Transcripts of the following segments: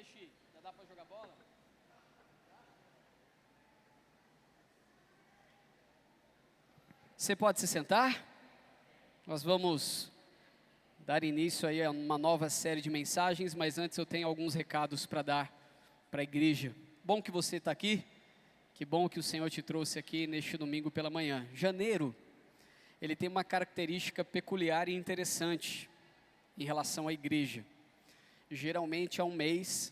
Xi? Já dá para jogar bola? Você pode se sentar? Nós vamos dar início aí a uma nova série de mensagens, mas antes eu tenho alguns recados para dar para a igreja. Bom que você está aqui, que bom que o Senhor te trouxe aqui neste domingo pela manhã. Janeiro, ele tem uma característica peculiar e interessante em relação à igreja. Geralmente é um mês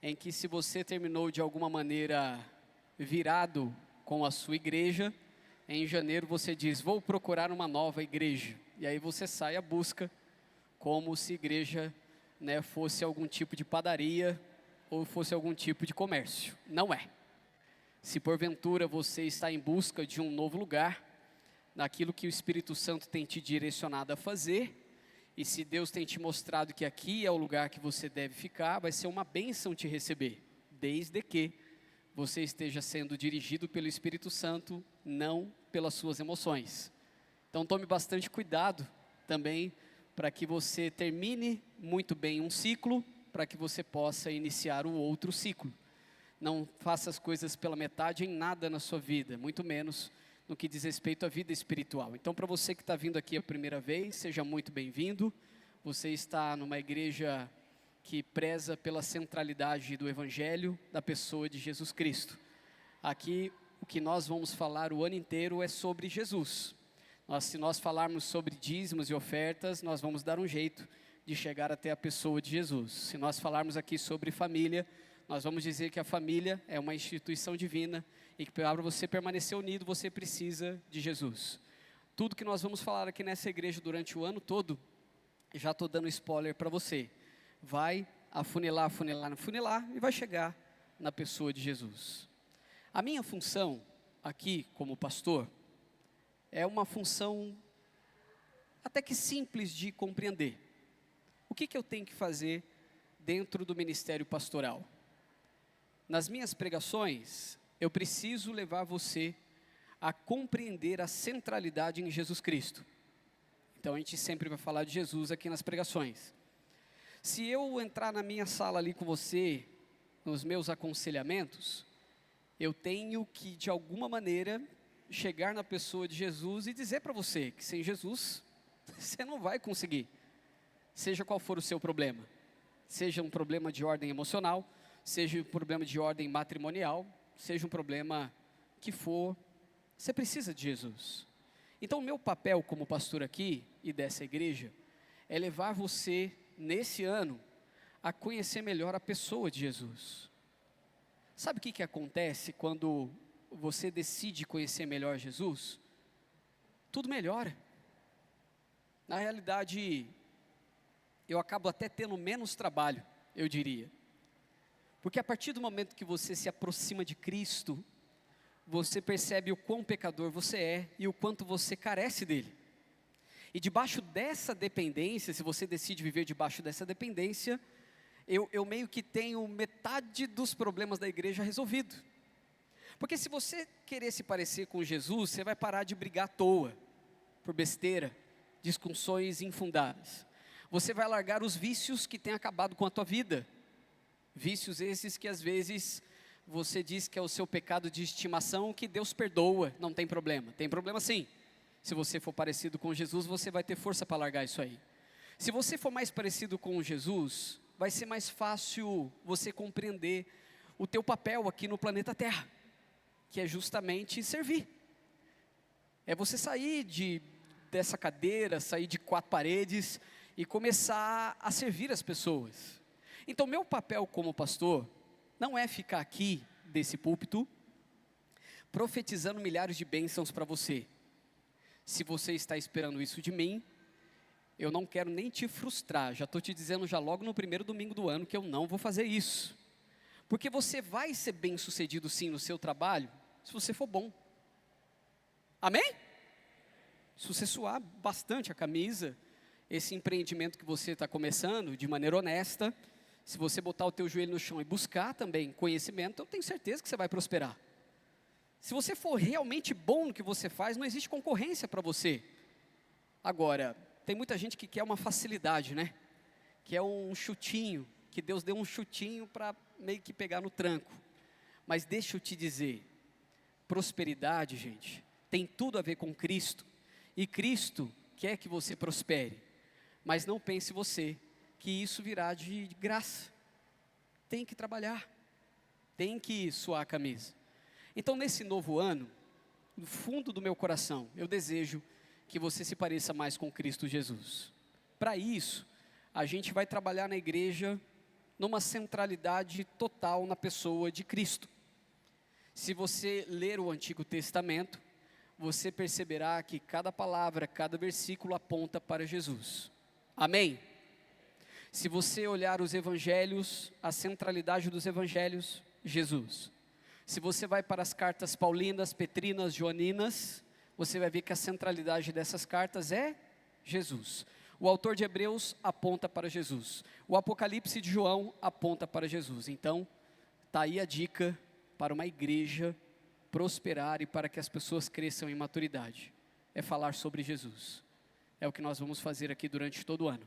em que, se você terminou de alguma maneira virado com a sua igreja, em janeiro você diz: vou procurar uma nova igreja. E aí você sai à busca, como se igreja, fosse algum tipo de padaria ou fosse algum tipo de comércio. Não é. Se porventura você está em busca de um novo lugar, naquilo que o Espírito Santo tem te direcionado a fazer, e se Deus tem te mostrado que aqui é o lugar que você deve ficar, vai ser uma bênção te receber, desde que você esteja sendo dirigido pelo Espírito Santo, não pelas suas emoções. Então tome bastante cuidado também, para que você termine muito bem um ciclo, para que você possa iniciar o outro ciclo. Não faça as coisas pela metade em nada na sua vida, muito menos no que diz respeito à vida espiritual. Então, para você que está vindo aqui a primeira vez, seja muito bem-vindo. Você está numa igreja que preza pela centralidade do Evangelho, da pessoa de Jesus Cristo. Aqui, o que nós vamos falar o ano inteiro é sobre Jesus. Se nós falarmos sobre dízimos e ofertas, nós vamos dar um jeito de chegar até a pessoa de Jesus. Se nós falarmos aqui sobre família, nós vamos dizer que a família é uma instituição divina e que, para você permanecer unido, você precisa de Jesus. Tudo que nós vamos falar aqui nessa igreja durante o ano todo, já estou dando spoiler para você, vai afunilar e vai chegar na pessoa de Jesus. A minha função aqui como pastor é uma função até que simples de compreender. O que eu tenho que fazer dentro do ministério pastoral? Nas minhas pregações, eu preciso levar você a compreender a centralidade em Jesus Cristo. Então a gente sempre vai falar de Jesus aqui nas pregações. Se eu entrar na minha sala ali com você, nos meus aconselhamentos, eu tenho que, de alguma maneira, chegar na pessoa de Jesus e dizer para você que sem Jesus, você não vai conseguir. Seja qual for o seu problema. Seja um problema de ordem emocional, seja um problema de ordem matrimonial, seja um problema que for, você precisa de Jesus. Então, o meu papel como pastor aqui e dessa igreja é levar você, nesse ano, a conhecer melhor a pessoa de Jesus. Sabe o que acontece quando você decide conhecer melhor Jesus? Tudo melhora. Na realidade, eu acabo até tendo menos trabalho, eu diria. Porque a partir do momento que você se aproxima de Cristo, você percebe o quão pecador você é e o quanto você carece dele. E debaixo dessa dependência, se você decide viver debaixo dessa dependência, eu meio que tenho metade dos problemas da igreja resolvido. Porque se você querer se parecer com Jesus, você vai parar de brigar à toa, por besteira, discussões infundadas. Você vai largar os vícios que têm acabado com a tua vida. Vícios esses que às vezes você diz que é o seu pecado de estimação, que Deus perdoa, não tem problema. Tem problema sim. Se você for parecido com Jesus, você vai ter força para largar isso aí. Se você for mais parecido com Jesus, vai ser mais fácil você compreender o teu papel aqui no planeta Terra, que é justamente servir. É você sair dessa cadeira, sair de quatro paredes e começar a servir as pessoas. Então, meu papel como pastor não é ficar aqui, desse púlpito, profetizando milhares de bênçãos para você. Se você está esperando isso de mim, eu não quero nem te frustrar. Já estou te dizendo já logo no primeiro domingo do ano que eu não vou fazer isso. Porque você vai ser bem sucedido sim no seu trabalho, se você for bom. Amém? Se você suar bastante a camisa, esse empreendimento que você está começando de maneira honesta, se você botar o teu joelho no chão e buscar também conhecimento, eu tenho certeza que você vai prosperar. Se você for realmente bom no que você faz, não existe concorrência para você. Agora, tem muita gente que quer uma facilidade, né? Que é um chutinho, que Deus deu um chutinho para meio que pegar no tranco. Mas deixa eu te dizer, prosperidade, gente, tem tudo a ver com Cristo. E Cristo quer que você prospere. Mas não pense você que isso virá de graça. Tem que trabalhar. Tem que suar a camisa. Então, nesse novo ano, no fundo do meu coração, eu desejo que você se pareça mais com Cristo Jesus. Para isso, a gente vai trabalhar na igreja numa centralidade total na pessoa de Cristo. Se você ler o Antigo Testamento, você perceberá que cada palavra, cada versículo aponta para Jesus. Amém? Se você olhar os evangelhos, a centralidade dos evangelhos, Jesus. Se você vai para as cartas paulinas, petrinas, joaninas, você vai ver que a centralidade dessas cartas é Jesus. O autor de Hebreus aponta para Jesus. O Apocalipse de João aponta para Jesus. Então, está aí a dica para uma igreja prosperar e para que as pessoas cresçam em maturidade. É falar sobre Jesus. É o que nós vamos fazer aqui durante todo o ano.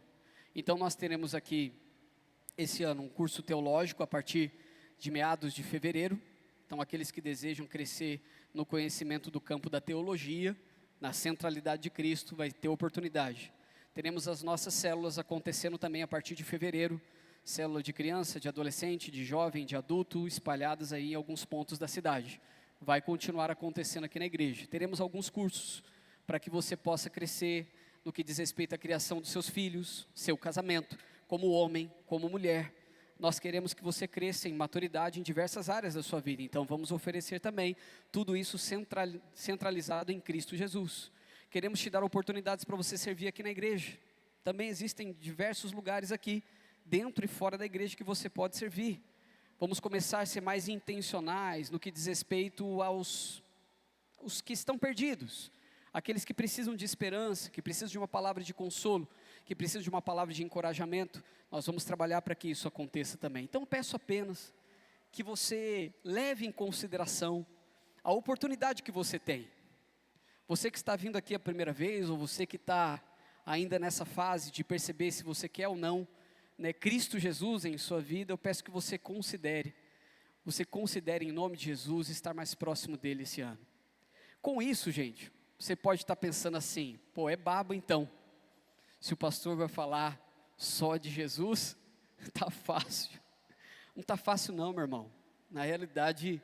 Então, nós teremos aqui, esse ano, um curso teológico a partir de meados de fevereiro. Então, aqueles que desejam crescer no conhecimento do campo da teologia, na centralidade de Cristo, vai ter oportunidade. Teremos as nossas células acontecendo também a partir de fevereiro, célula de criança, de adolescente, de jovem, de adulto, espalhadas aí em alguns pontos da cidade. Vai continuar acontecendo aqui na igreja. Teremos alguns cursos para que você possa crescer no que diz respeito à criação dos seus filhos, seu casamento, como homem, como mulher. Nós queremos que você cresça em maturidade em diversas áreas da sua vida. Então, vamos oferecer também tudo isso centralizado em Cristo Jesus. Queremos te dar oportunidades para você servir aqui na igreja. Também existem diversos lugares aqui, dentro e fora da igreja, que você pode servir. Vamos começar a ser mais intencionais no que diz respeito aos que estão perdidos. Aqueles que precisam de esperança, que precisam de uma palavra de consolo, que precisam de uma palavra de encorajamento. Nós vamos trabalhar para que isso aconteça também. Então, peço apenas que você leve em consideração a oportunidade que você tem. Você que está vindo aqui a primeira vez, ou você que está ainda nessa fase de perceber se você quer ou não, né, Cristo Jesus em sua vida, eu peço que você considere em nome de Jesus estar mais próximo dele esse ano. Com isso, gente, você pode estar pensando assim, pô, é babo então, se o pastor vai falar só de Jesus, está fácil. Não está fácil não, meu irmão. Na realidade,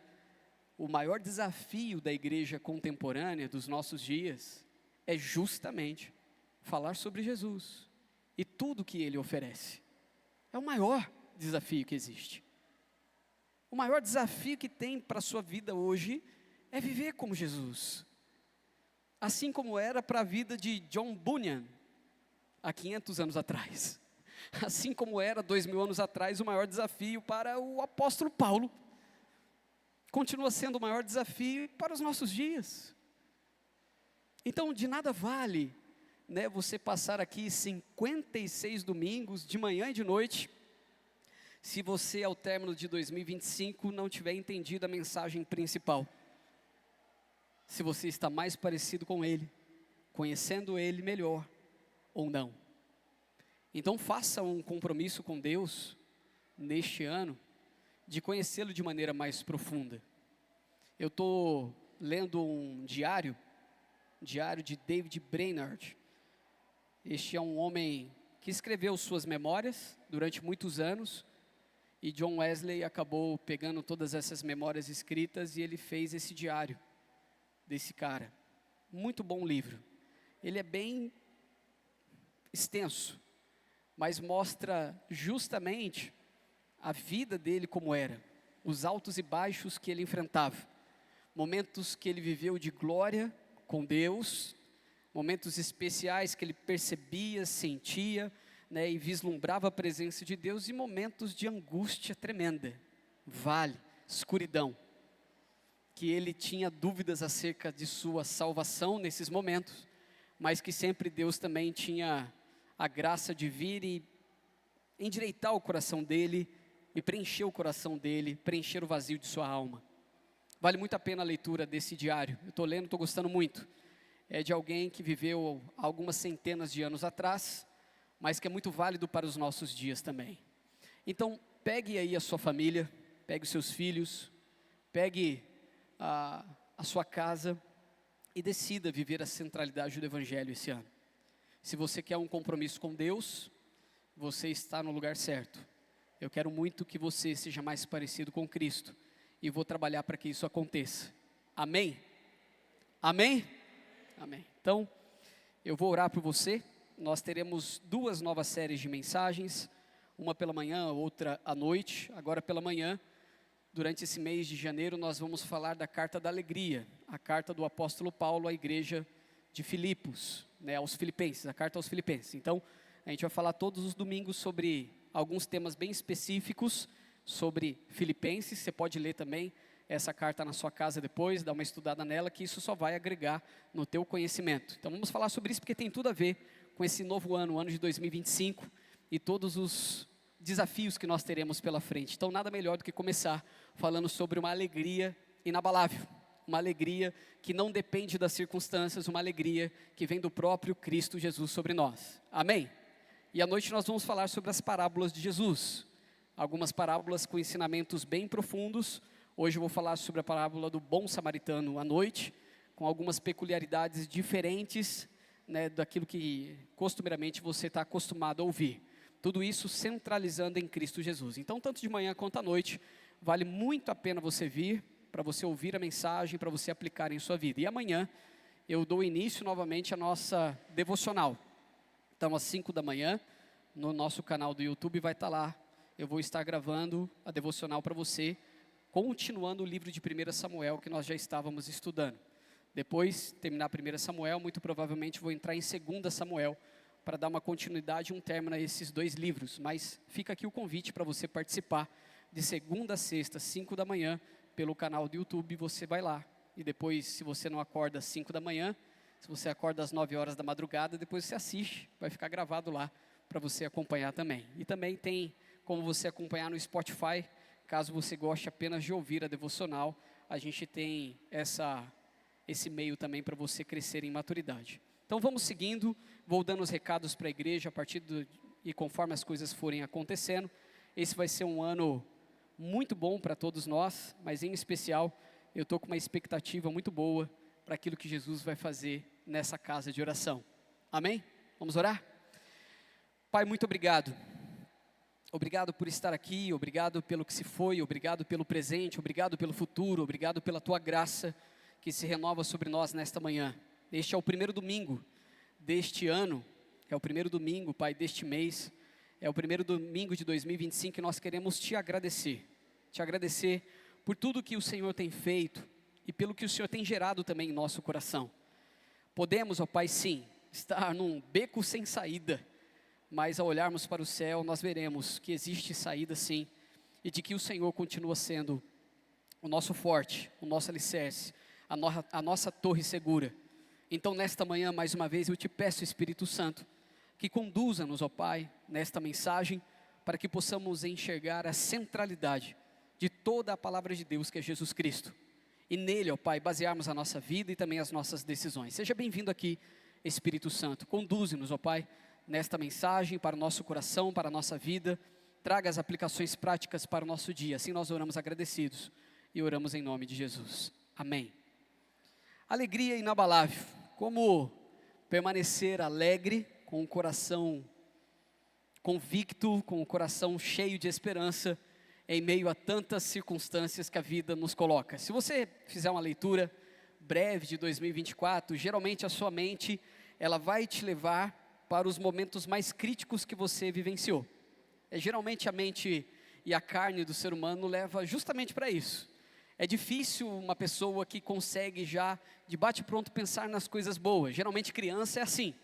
o maior desafio da igreja contemporânea dos nossos dias é justamente falar sobre Jesus e tudo que ele oferece. É o maior desafio que existe. O maior desafio que tem para a sua vida hoje é viver como Jesus. Assim como era para a vida de John Bunyan, há 500 anos atrás. Assim como era 2000 anos atrás o maior desafio para o apóstolo Paulo. Continua sendo o maior desafio para os nossos dias. Então, de nada vale, né, você passar aqui 56 domingos, de manhã e de noite, se você, ao término de 2025, não tiver entendido a mensagem principal. Se você está mais parecido com Ele, conhecendo Ele melhor, ou não. Então, faça um compromisso com Deus, neste ano, de conhecê-lo de maneira mais profunda. Eu estou lendo um diário de David Brainerd. Este é um homem que escreveu suas memórias durante muitos anos, e John Wesley acabou pegando todas essas memórias escritas e ele fez esse diário desse cara. Muito bom livro. Ele é bem extenso, mas mostra justamente a vida dele como era, os altos e baixos que ele enfrentava, momentos que ele viveu de glória com Deus, momentos especiais que ele percebia, sentia, né, e vislumbrava a presença de Deus, e momentos de angústia tremenda, vale, escuridão, que ele tinha dúvidas acerca de sua salvação nesses momentos, mas que sempre Deus também tinha a graça de vir e endireitar o coração dele, e preencher o coração dele, preencher o vazio de sua alma. Vale muito a pena a leitura desse diário. Eu estou lendo, estou gostando muito. É de alguém que viveu algumas centenas de anos atrás, mas que é muito válido para os nossos dias também. Então, pegue aí a sua família, pegue os seus filhos, pegue a sua casa e decida viver a centralidade do Evangelho esse ano. Se você quer um compromisso com Deus, você está no lugar certo. Eu quero muito que você seja mais parecido com Cristo e vou trabalhar para que isso aconteça. Amém? Amém? Amém. Então, eu vou orar por você. Nós teremos 2 novas séries de mensagens, uma pela manhã, outra à noite. Agora pela manhã, durante esse mês de janeiro, nós vamos falar da carta da alegria, a carta do apóstolo Paulo à igreja de Filipos, aos Filipenses, a carta aos Filipenses. Então, a gente vai falar todos os domingos sobre alguns temas bem específicos sobre Filipenses. Você pode ler também essa carta na sua casa depois, dar uma estudada nela, que isso só vai agregar no teu conhecimento. Então vamos falar sobre isso porque tem tudo a ver com esse novo ano, o ano de 2025 e todos os desafios que nós teremos pela frente. Então nada melhor do que começar falando sobre uma alegria inabalável, uma alegria que não depende das circunstâncias, uma alegria que vem do próprio Cristo Jesus sobre nós. Amém? E à noite nós vamos falar sobre as parábolas de Jesus, algumas parábolas com ensinamentos bem profundos. Hoje eu vou falar sobre a parábola do bom samaritano à noite, com algumas peculiaridades diferentes, daquilo que costumeiramente você está acostumado a ouvir. Tudo isso centralizando em Cristo Jesus. Então, tanto de manhã quanto à noite, vale muito a pena você vir, para você ouvir a mensagem, para você aplicar em sua vida. E amanhã eu dou início novamente à nossa devocional. Então, às 5 da manhã, no nosso canal do YouTube vai estar lá. Eu vou estar gravando a devocional para você, continuando o livro de 1 Samuel que nós já estávamos estudando. Depois, terminar 1 Samuel, muito provavelmente vou entrar em 2 Samuel, para dar uma continuidade e um término a esses 2 livros. Mas fica aqui o convite para você participar de segunda a sexta, 5 da manhã, pelo canal do YouTube. Você vai lá. E depois, se você não acorda às 5 da manhã, se você acorda às 9 horas da madrugada, depois você assiste, vai ficar gravado lá para você acompanhar também. E também tem como você acompanhar no Spotify, caso você goste apenas de ouvir a devocional, a gente tem esse meio também para você crescer em maturidade. Então vamos seguindo, vou dando os recados para a igreja e conforme as coisas forem acontecendo. Esse vai ser um ano muito bom para todos nós, mas em especial eu estou com uma expectativa muito boa para aquilo que Jesus vai fazer nessa casa de oração. Amém? Vamos orar? Pai, muito obrigado. Obrigado por estar aqui, obrigado pelo que se foi, obrigado pelo presente, obrigado pelo futuro, obrigado pela Tua graça que se renova sobre nós nesta manhã. Este é o primeiro domingo deste ano, é o primeiro domingo, Pai, deste mês, é o primeiro domingo de 2025 e nós queremos Te agradecer por tudo que o Senhor tem feito e pelo que o Senhor tem gerado também em nosso coração. Podemos, ó Pai, sim, estar num beco sem saída, mas ao olharmos para o céu, nós veremos que existe saída sim, e de que o Senhor continua sendo o nosso forte, o nosso alicerce, a nossa torre segura. Então nesta manhã, mais uma vez, eu te peço, Espírito Santo, que conduza-nos, ó Pai, nesta mensagem, para que possamos enxergar a centralidade de toda a palavra de Deus, que é Jesus Cristo. E nele, ó Pai, basearmos a nossa vida e também as nossas decisões. Seja bem-vindo aqui, Espírito Santo. Conduze-nos, ó Pai, nesta mensagem, para o nosso coração, para a nossa vida. Traga as aplicações práticas para o nosso dia. Assim nós oramos agradecidos e oramos em nome de Jesus. Amém. Alegria inabalável. Como permanecer alegre, com o coração convicto, com o coração cheio de esperança, em meio a tantas circunstâncias que a vida nos coloca. Se você fizer uma leitura breve de 2024, geralmente a sua mente, ela vai te levar para os momentos mais críticos que você vivenciou. Geralmente a mente e a carne do ser humano leva justamente para isso. É difícil uma pessoa que consegue já, de bate-pronto, pensar nas coisas boas. Geralmente criança é assim.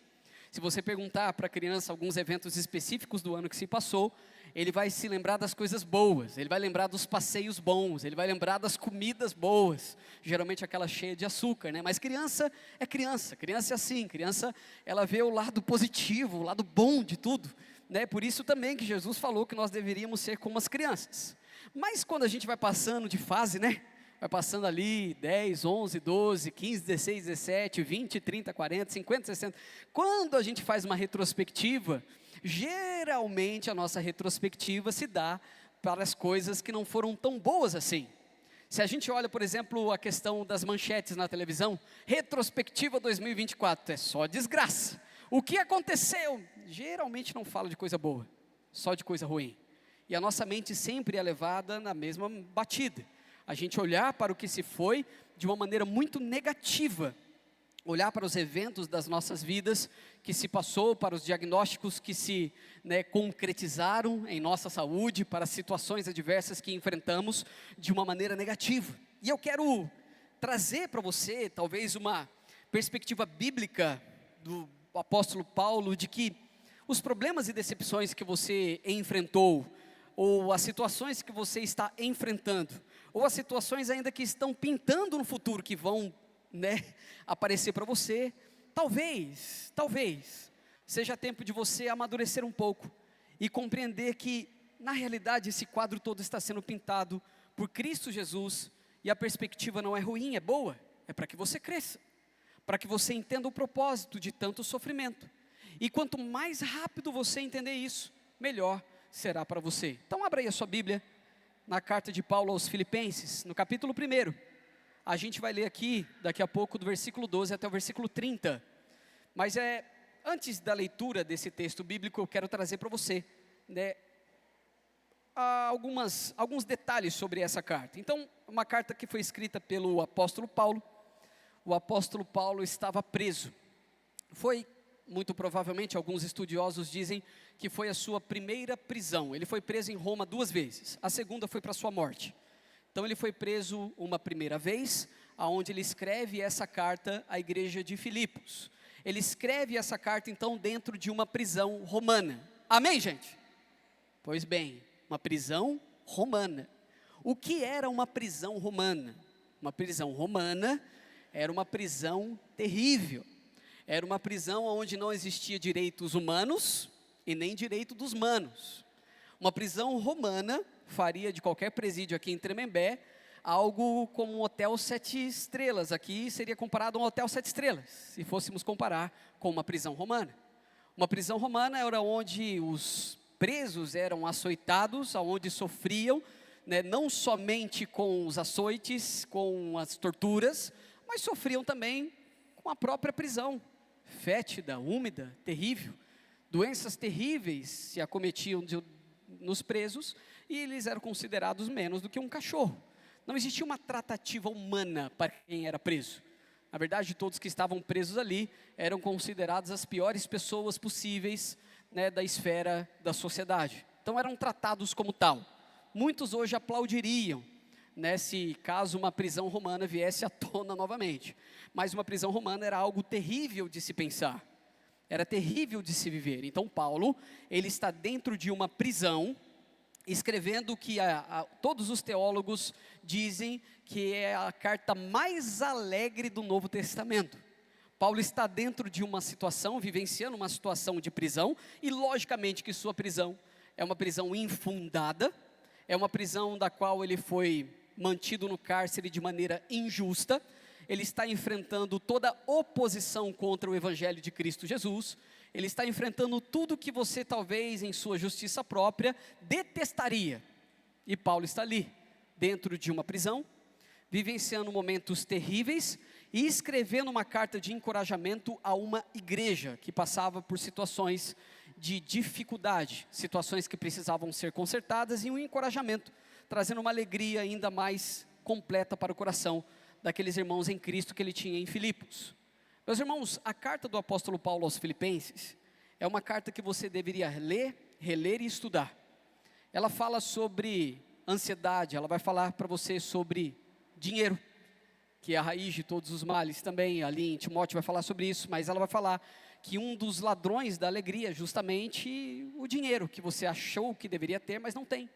Se você perguntar para a criança alguns eventos específicos do ano que se passou, ele vai se lembrar das coisas boas, ele vai lembrar dos passeios bons, ele vai lembrar das comidas boas, geralmente aquela cheia de açúcar, Mas criança é assim, criança ela vê o lado positivo, o lado bom de tudo, Por isso também que Jesus falou que nós deveríamos ser como as crianças. Mas quando a gente vai passando de fase, Vai passando ali 10, 11, 12, 15, 16, 17, 20, 30, 40, 50, 60. Quando a gente faz uma retrospectiva, Geralmente a nossa retrospectiva se dá para as coisas que não foram tão boas assim. Se a gente olha, por exemplo, a questão das manchetes na televisão, retrospectiva 2024, é só desgraça. O que aconteceu? Geralmente não fala de coisa boa, só de coisa ruim. E a nossa mente sempre é levada na mesma batida. A gente olhar para o que se foi de uma maneira muito negativa. Olhar para os eventos das nossas vidas que se passou, para os diagnósticos que se concretizaram em nossa saúde, para as situações adversas que enfrentamos de uma maneira negativa. E eu quero trazer para você, talvez, uma perspectiva bíblica do apóstolo Paulo, de que os problemas e decepções que você enfrentou, ou as situações que você está enfrentando, ou as situações ainda que estão pintando no futuro, que vão aparecer para você, talvez, seja tempo de você amadurecer um pouco, e compreender que, na realidade, esse quadro todo está sendo pintado por Cristo Jesus, e a perspectiva não é ruim, é boa, é para que você cresça, para que você entenda o propósito de tanto sofrimento, e quanto mais rápido você entender isso, melhor será para você. Então abra aí a sua Bíblia, na carta de Paulo aos Filipenses, no capítulo 1, a gente vai ler aqui, daqui a pouco, do versículo 12 até o versículo 30, mas antes da leitura desse texto bíblico, eu quero trazer para você, alguns detalhes sobre essa carta. Então, uma carta que foi escrita pelo apóstolo Paulo. O apóstolo Paulo estava preso, muito provavelmente, alguns estudiosos dizem que foi a sua primeira prisão. Ele foi preso em Roma 2 vezes, a segunda foi para a sua morte. Então ele foi preso uma primeira vez, aonde ele escreve essa carta à igreja de Filipos. Ele escreve essa carta então dentro de uma prisão romana. Amém, gente? Pois bem, uma prisão romana. O que era uma prisão romana? Uma prisão romana era uma prisão terrível. Era uma prisão onde não existia direitos humanos e nem direito dos manos. Uma prisão romana faria de qualquer presídio aqui em Tremembé algo como um hotel 7 estrelas. Aqui seria comparado a um hotel 7 estrelas, se fôssemos comparar com uma prisão romana. Uma prisão romana era onde os presos eram açoitados, onde sofriam, não somente com os açoites, com as torturas, mas sofriam também com a própria prisão, fétida, úmida, terrível. Doenças terríveis se acometiam nos presos, e eles eram considerados menos do que um cachorro. Não existia uma tratativa humana para quem era preso. Na verdade, todos que estavam presos ali eram considerados as piores pessoas possíveis, da esfera da sociedade. Então eram tratados como tal. Muitos hoje aplaudiriam, se caso uma prisão romana viesse à tona novamente. Mas uma prisão romana era algo terrível de se pensar. Era terrível de se viver. Então Paulo, ele está dentro de uma prisão, escrevendo que todos os teólogos dizem que é a carta mais alegre do Novo Testamento. Paulo está dentro de uma situação, vivenciando uma situação de prisão, e logicamente que sua prisão é uma prisão infundada, é uma prisão da qual ele foi mantido no cárcere de maneira injusta. Ele está enfrentando toda oposição contra o Evangelho de Cristo Jesus. Ele está enfrentando tudo que você talvez em sua justiça própria detestaria. E Paulo está ali, dentro de uma prisão, vivenciando momentos terríveis e escrevendo uma carta de encorajamento a uma igreja que passava por situações de dificuldade, situações que precisavam ser consertadas, e um encorajamento, trazendo uma alegria ainda mais completa para o coração daqueles irmãos em Cristo que ele tinha em Filipos. Meus irmãos, a carta do apóstolo Paulo aos Filipenses é uma carta que você deveria ler, reler e estudar. Ela fala sobre ansiedade, ela vai falar para você sobre dinheiro, que é a raiz de todos os males também. Ali em Timóteo vai falar sobre isso, mas ela vai falar que um dos ladrões da alegria é justamente o dinheiro, que você achou que deveria ter, mas não tem.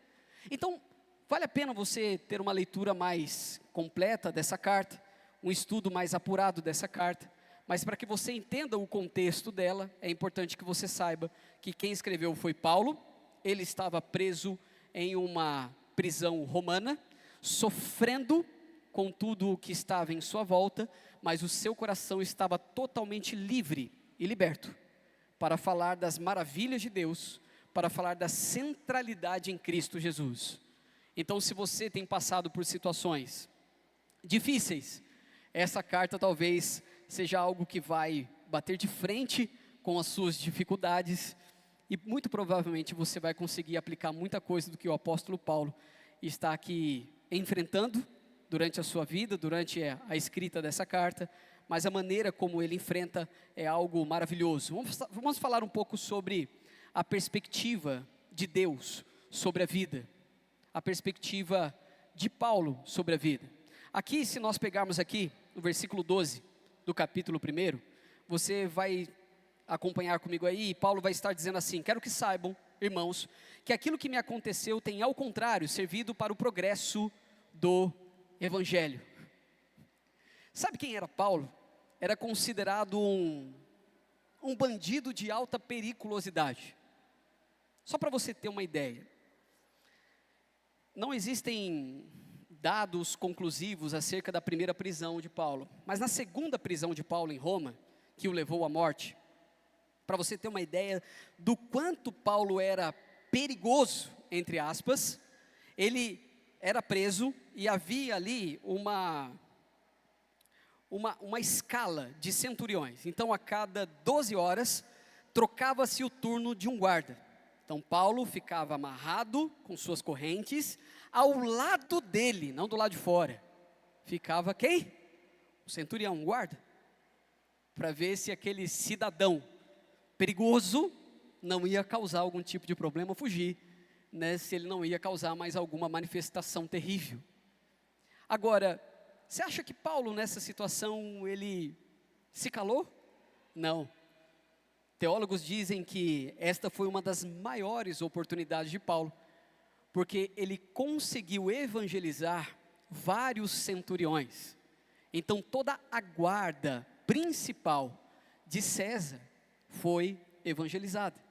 Então, vale a pena você ter uma leitura mais completa dessa carta, um estudo mais apurado dessa carta, mas para que você entenda o contexto dela, é importante que você saiba que quem escreveu foi Paulo. Ele estava preso em uma prisão romana, sofrendo com tudo o que estava em sua volta, mas o seu coração estava totalmente livre e liberto, para falar das maravilhas de Deus, para falar da centralidade em Cristo Jesus. Então, se você tem passado por situações difíceis, essa carta talvez seja algo que vai bater de frente com as suas dificuldades, e muito provavelmente você vai conseguir aplicar muita coisa do que o apóstolo Paulo está aqui enfrentando durante a sua vida, durante a escrita dessa carta, mas a maneira como ele enfrenta é algo maravilhoso. Vamos falar um pouco sobre a perspectiva de Deus sobre a vida, a perspectiva de Paulo sobre a vida. Aqui, se nós pegarmos aqui, no versículo 12 do capítulo 1, você vai acompanhar comigo aí, e Paulo vai estar dizendo assim: quero que saibam, irmãos, que aquilo que me aconteceu tem ao contrário servido para o progresso do Evangelho. Sabe quem era Paulo? Era considerado um bandido de alta periculosidade. Só para você ter uma ideia, não existem dados conclusivos acerca da primeira prisão de Paulo, mas na segunda prisão de Paulo em Roma, que o levou à morte, para você ter uma ideia do quanto Paulo era perigoso, entre aspas, ele era preso e havia ali uma escala de centuriões. Então, a cada 12 horas, trocava-se o turno de um guarda. Então, Paulo ficava amarrado com suas correntes, ao lado dele, não do lado de fora, ficava quem? O centurião, um guarda, para ver se aquele cidadão perigoso não ia causar algum tipo de problema, fugir, né, se ele não ia causar mais alguma manifestação terrível. Agora, você acha que Paulo nessa situação, ele se calou? Não. Teólogos dizem que esta foi uma das maiores oportunidades de Paulo, porque ele conseguiu evangelizar vários centuriões. Então toda a guarda principal de César foi evangelizada.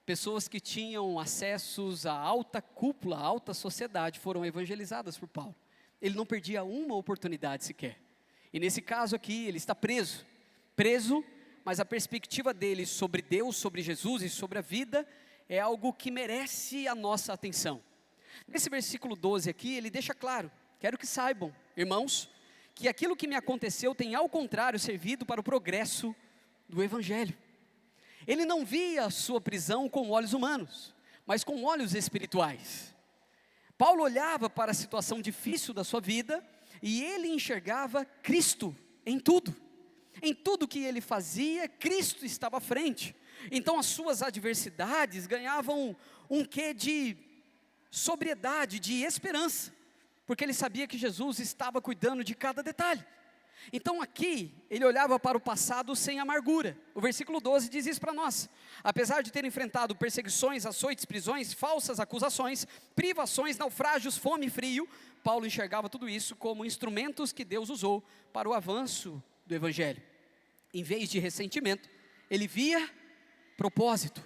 Pessoas que tinham acessos à alta cúpula, à alta sociedade, foram evangelizadas por Paulo. Ele não perdia uma oportunidade sequer. E nesse caso aqui, ele está preso, mas a perspectiva dele sobre Deus, sobre Jesus e sobre a vida, é algo que merece a nossa atenção. Nesse versículo 12 aqui, ele deixa claro: quero que saibam, irmãos, que aquilo que me aconteceu tem ao contrário servido para o progresso do Evangelho. Ele não via a sua prisão com olhos humanos, mas com olhos espirituais. Paulo olhava para a situação difícil da sua vida e ele enxergava Cristo em tudo. Em tudo que ele fazia, Cristo estava à frente. Então as suas adversidades ganhavam um quê de sobriedade, de esperança, porque ele sabia que Jesus estava cuidando de cada detalhe. Então aqui, ele olhava para o passado sem amargura. O versículo 12 diz isso para nós: apesar de ter enfrentado perseguições, açoites, prisões, falsas acusações, privações, naufrágios, fome e frio, Paulo enxergava tudo isso como instrumentos que Deus usou para o avanço do Evangelho. Em vez de ressentimento, ele via propósito.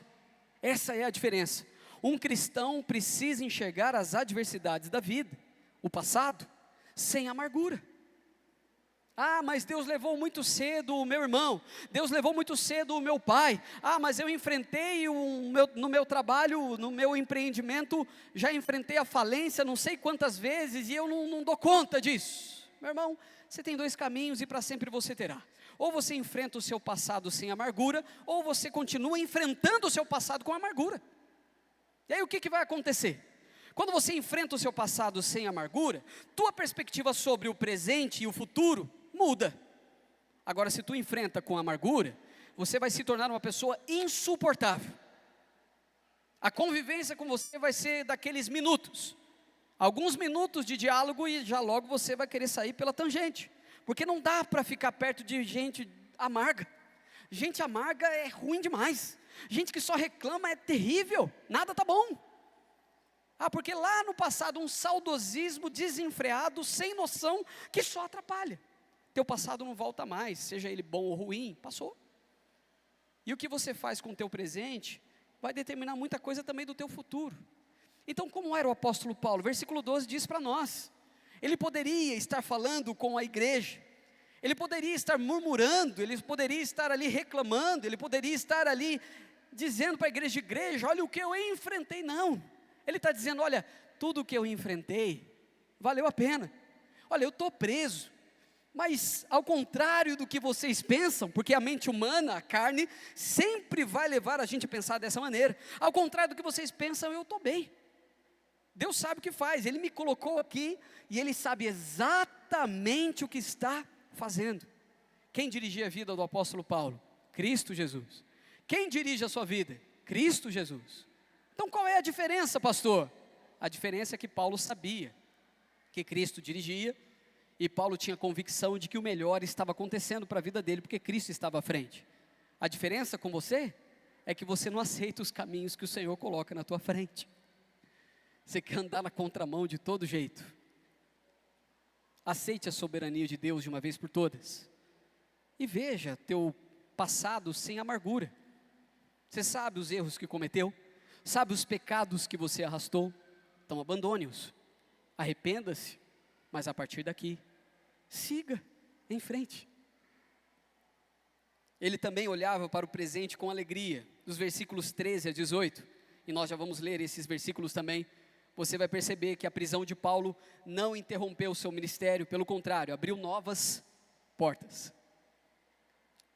Essa é a diferença. Um cristão precisa enxergar as adversidades da vida, o passado, sem amargura. Ah, mas Deus levou muito cedo o meu irmão, Deus levou muito cedo o meu pai. Ah, mas eu enfrentei no meu trabalho, no meu empreendimento, já enfrentei a falência não sei quantas vezes e eu não dou conta disso. Meu irmão, você tem dois caminhos e para sempre você terá. Ou você enfrenta o seu passado sem amargura, ou você continua enfrentando o seu passado com amargura. E aí o que vai acontecer? Quando você enfrenta o seu passado sem amargura, tua perspectiva sobre o presente e o futuro muda. Agora, se tu enfrenta com amargura, você vai se tornar uma pessoa insuportável. A convivência com você vai ser daqueles minutos, alguns minutos de diálogo e já logo você vai querer sair pela tangente, porque não dá para ficar perto de gente amarga. Gente amarga é ruim demais. Gente que só reclama é terrível, nada tá bom. Ah, porque lá no passado um saudosismo desenfreado, sem noção, que só atrapalha. Teu passado não volta mais, seja ele bom ou ruim, passou. E o que você faz com o teu presente vai determinar muita coisa também do teu futuro. Então, como era o apóstolo Paulo? Versículo 12 diz para nós: ele poderia estar falando com a igreja, ele poderia estar murmurando, ele poderia estar ali reclamando, ele poderia estar ali dizendo para a igreja, olha o que eu enfrentei, não. Ele está dizendo, olha, tudo o que eu enfrentei, valeu a pena. Olha, eu estou preso, mas ao contrário do que vocês pensam, porque a mente humana, a carne, sempre vai levar a gente a pensar dessa maneira. Ao contrário do que vocês pensam, eu estou bem. Deus sabe o que faz, Ele me colocou aqui, e Ele sabe exatamente o que está fazendo. Quem dirigia a vida do apóstolo Paulo? Cristo Jesus. Quem dirige a sua vida? Cristo Jesus. Então qual é a diferença, pastor? A diferença é que Paulo sabia que Cristo dirigia, e Paulo tinha convicção de que o melhor estava acontecendo para a vida dele, porque Cristo estava à frente. A diferença com você é que você não aceita os caminhos que o Senhor coloca na tua frente. Você quer andar na contramão de todo jeito. Aceite a soberania de Deus de uma vez por todas. E veja teu passado sem amargura. Você sabe os erros que cometeu, sabe os pecados que você arrastou, então abandone-os, arrependa-se, mas a partir daqui, siga em frente. Ele também olhava para o presente com alegria, dos versículos 13 a 18, e nós já vamos ler esses versículos também. Você vai perceber que a prisão de Paulo não interrompeu o seu ministério, pelo contrário, abriu novas portas.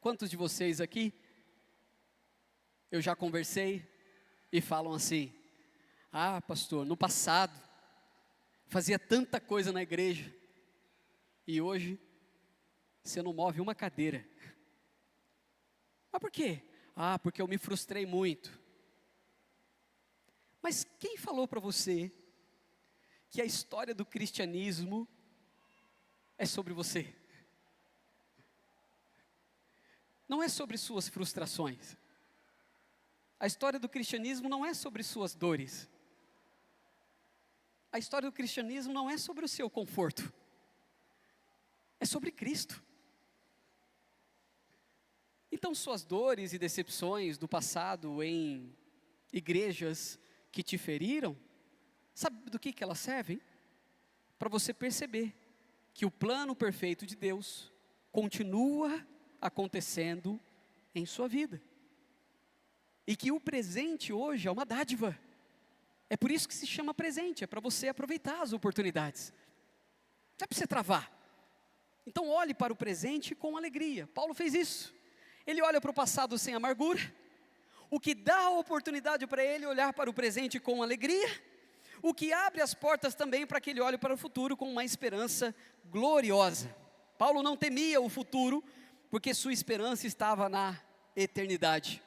Quantos de vocês aqui, eu já conversei e falam assim, pastor, no passado, fazia tanta coisa na igreja, e hoje, você não move uma cadeira. Mas por quê? Porque eu me frustrei muito. Mas quem falou para você que a história do cristianismo é sobre você? Não é sobre suas frustrações. A história do cristianismo não é sobre suas dores. A história do cristianismo não é sobre o seu conforto. É sobre Cristo. Então suas dores e decepções do passado em igrejas que te feriram, sabe do que elas servem? Para você perceber que o plano perfeito de Deus continua acontecendo em sua vida. E que o presente hoje é uma dádiva. É por isso que se chama presente, é para você aproveitar as oportunidades. Não é para você travar. Então olhe para o presente com alegria. Paulo fez isso. Ele olha para o passado sem amargura, o que dá a oportunidade para ele olhar para o presente com alegria, o que abre as portas também para que ele olhe para o futuro com uma esperança gloriosa. Paulo não temia o futuro, porque sua esperança estava na eternidade.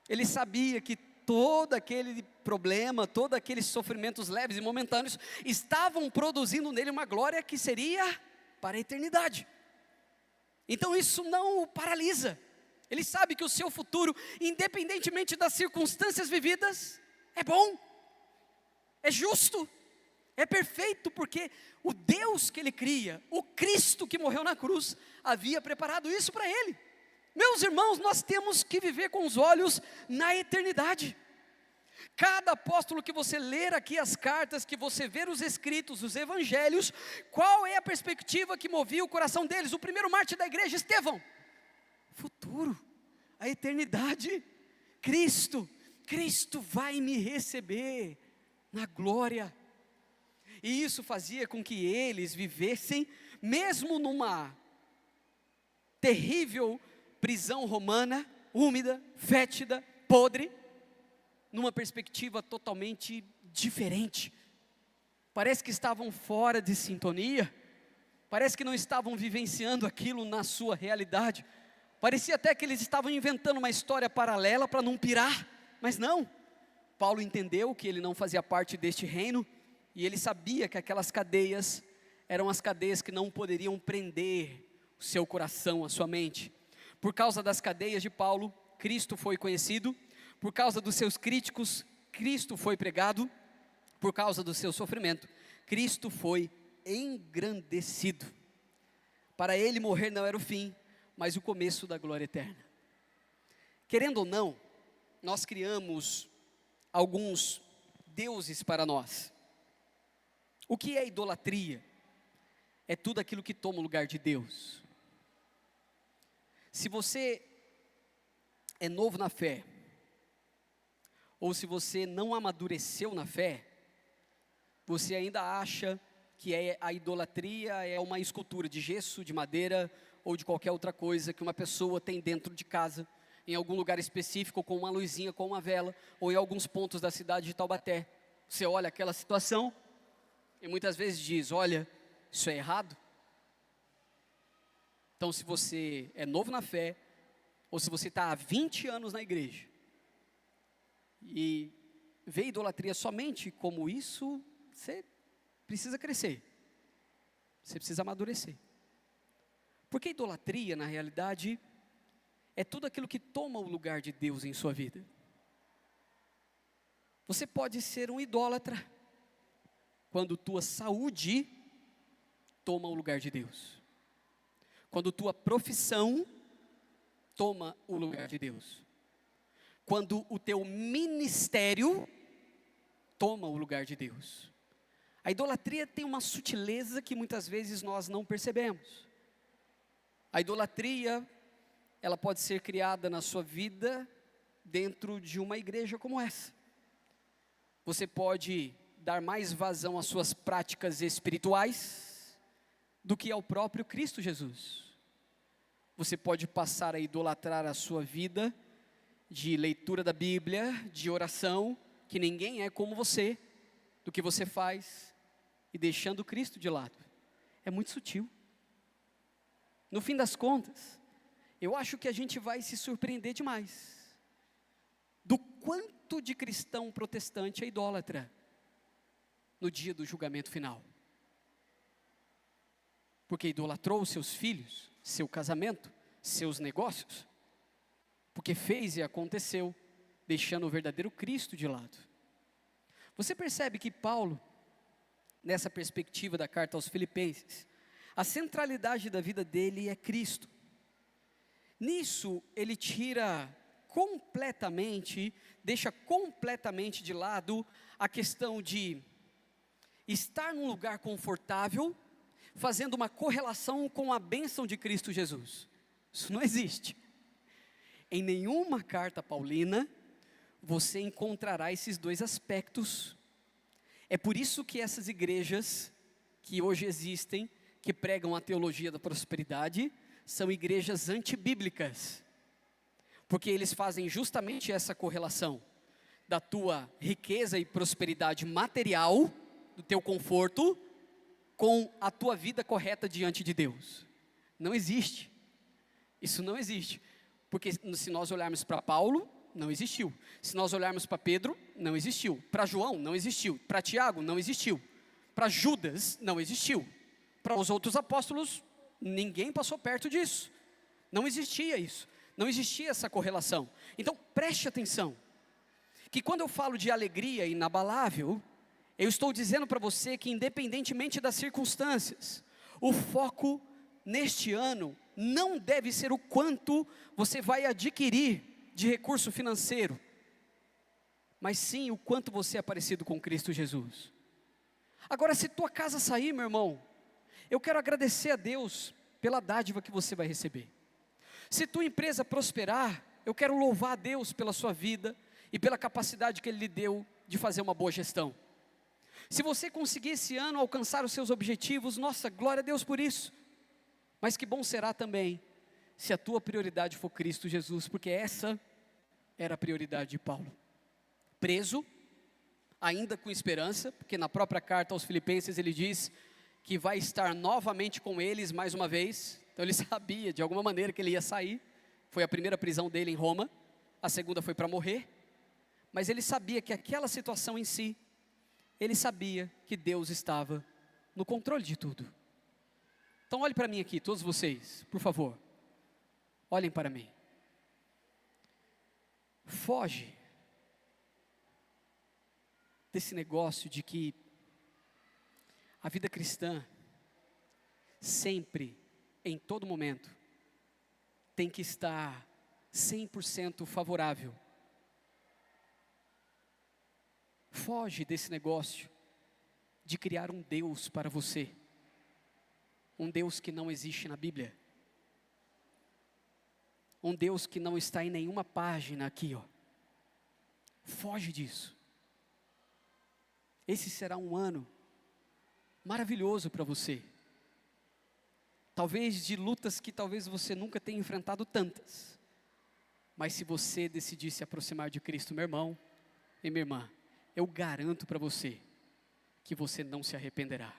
Ele sabia que todo aquele problema, todos aqueles sofrimentos leves e momentâneos, estavam produzindo nele uma glória que seria para a eternidade. Então isso não o paralisa. Ele sabe que o seu futuro, independentemente das circunstâncias vividas, é bom, é justo, é perfeito, porque o Deus que ele cria, o Cristo que morreu na cruz, havia preparado isso para ele. Meus irmãos, nós temos que viver com os olhos na eternidade. Cada apóstolo que você ler aqui as cartas, que você ver os escritos, os evangelhos, qual é a perspectiva que movia o coração deles? O primeiro mártir da igreja, Estevão, futuro, a eternidade, Cristo vai me receber na glória. E isso fazia com que eles vivessem, mesmo numa terrível prisão romana, úmida, fétida, podre, numa perspectiva totalmente diferente. Parece que estavam fora de sintonia, parece que não estavam vivenciando aquilo na sua realidade, parecia até que eles estavam inventando uma história paralela para não pirar, mas não. Paulo entendeu que ele não fazia parte deste reino, e ele sabia que aquelas cadeias eram as cadeias que não poderiam prender o seu coração, a sua mente. Por causa das cadeias de Paulo, Cristo foi conhecido. Por causa dos seus críticos, Cristo foi pregado. Por causa do seu sofrimento, Cristo foi engrandecido. Para ele morrer não era o fim, mas o começo da glória eterna. Querendo ou não, nós criamos alguns deuses para nós. O que é idolatria? É tudo aquilo que toma o lugar de Deus. Se você é novo na fé, ou se você não amadureceu na fé, você ainda acha que a idolatria é uma escultura de gesso, de madeira ou de qualquer outra coisa que uma pessoa tem dentro de casa, em algum lugar específico, com uma luzinha, com uma vela, ou em alguns pontos da cidade de Taubaté. Você olha aquela situação e muitas vezes diz: olha, isso é errado. Então, se você é novo na fé, ou se você está há 20 anos na igreja, e vê idolatria somente como isso, você precisa crescer, você precisa amadurecer. Porque idolatria, na realidade, é tudo aquilo que toma o lugar de Deus em sua vida. Você pode ser um idólatra quando tua saúde toma o lugar de Deus, quando tua profissão toma o lugar de Deus, quando o teu ministério toma o lugar de Deus. A idolatria tem uma sutileza que muitas vezes nós não percebemos. A idolatria, ela pode ser criada na sua vida dentro de uma igreja como essa. Você pode dar mais vazão às suas práticas espirituais do que ao próprio Cristo Jesus. Você pode passar a idolatrar a sua vida de leitura da Bíblia, de oração, que ninguém é como você, do que você faz, e deixando Cristo de lado. É muito sutil. No fim das contas, eu acho que a gente vai se surpreender demais do quanto de cristão protestante é idólatra no dia do julgamento final. Porque idolatrou seus filhos, seu casamento, seus negócios, porque fez e aconteceu, deixando o verdadeiro Cristo de lado. Você percebe que Paulo, nessa perspectiva da carta aos Filipenses, a centralidade da vida dele é Cristo. Nisso ele deixa completamente de lado a questão de estar num lugar confortável, fazendo uma correlação com a bênção de Cristo Jesus. Isso não existe. Em nenhuma carta paulina, você encontrará esses dois aspectos. É por isso que essas igrejas que hoje existem, que pregam a teologia da prosperidade, são igrejas antibíblicas. Porque eles fazem justamente essa correlação da tua riqueza e prosperidade material, do teu conforto, com a tua vida correta diante de Deus. Não existe. Isso não existe. Porque se nós olharmos para Paulo, não existiu. Se nós olharmos para Pedro, não existiu. Para João, não existiu. Para Tiago, não existiu. Para Judas, não existiu. Para os outros apóstolos, ninguém passou perto disso. Não existia isso. Não existia essa correlação. Então, preste atenção. Que quando eu falo de alegria inabalável, eu estou dizendo para você que independentemente das circunstâncias, o foco neste ano não deve ser o quanto você vai adquirir de recurso financeiro, mas sim o quanto você é parecido com Cristo Jesus. Agora, se tua casa sair, meu irmão, eu quero agradecer a Deus pela dádiva que você vai receber. Se tua empresa prosperar, eu quero louvar a Deus pela sua vida e pela capacidade que Ele lhe deu de fazer uma boa gestão. Se você conseguir esse ano alcançar os seus objetivos, nossa, glória a Deus por isso. Mas que bom será também se a tua prioridade for Cristo Jesus, porque essa era a prioridade de Paulo. Preso, ainda com esperança, porque na própria carta aos Filipenses ele diz que vai estar novamente com eles mais uma vez. Então ele sabia de alguma maneira que ele ia sair. Foi a primeira prisão dele em Roma, a segunda foi para morrer. Mas ele sabia que aquela situação em si, ele sabia que Deus estava no controle de tudo. Então olhe para mim aqui, todos vocês, por favor. Olhem para mim. Foge desse negócio de que a vida cristã sempre, em todo momento, tem que estar 100% favorável. Foge desse negócio de criar um Deus para você. Um Deus que não existe na Bíblia. Um Deus que não está em nenhuma página aqui, ó. Foge disso. Esse será um ano maravilhoso para você. Talvez de lutas que talvez você nunca tenha enfrentado tantas. Mas se você decidir se aproximar de Cristo, meu irmão e minha irmã, eu garanto para você que você não se arrependerá.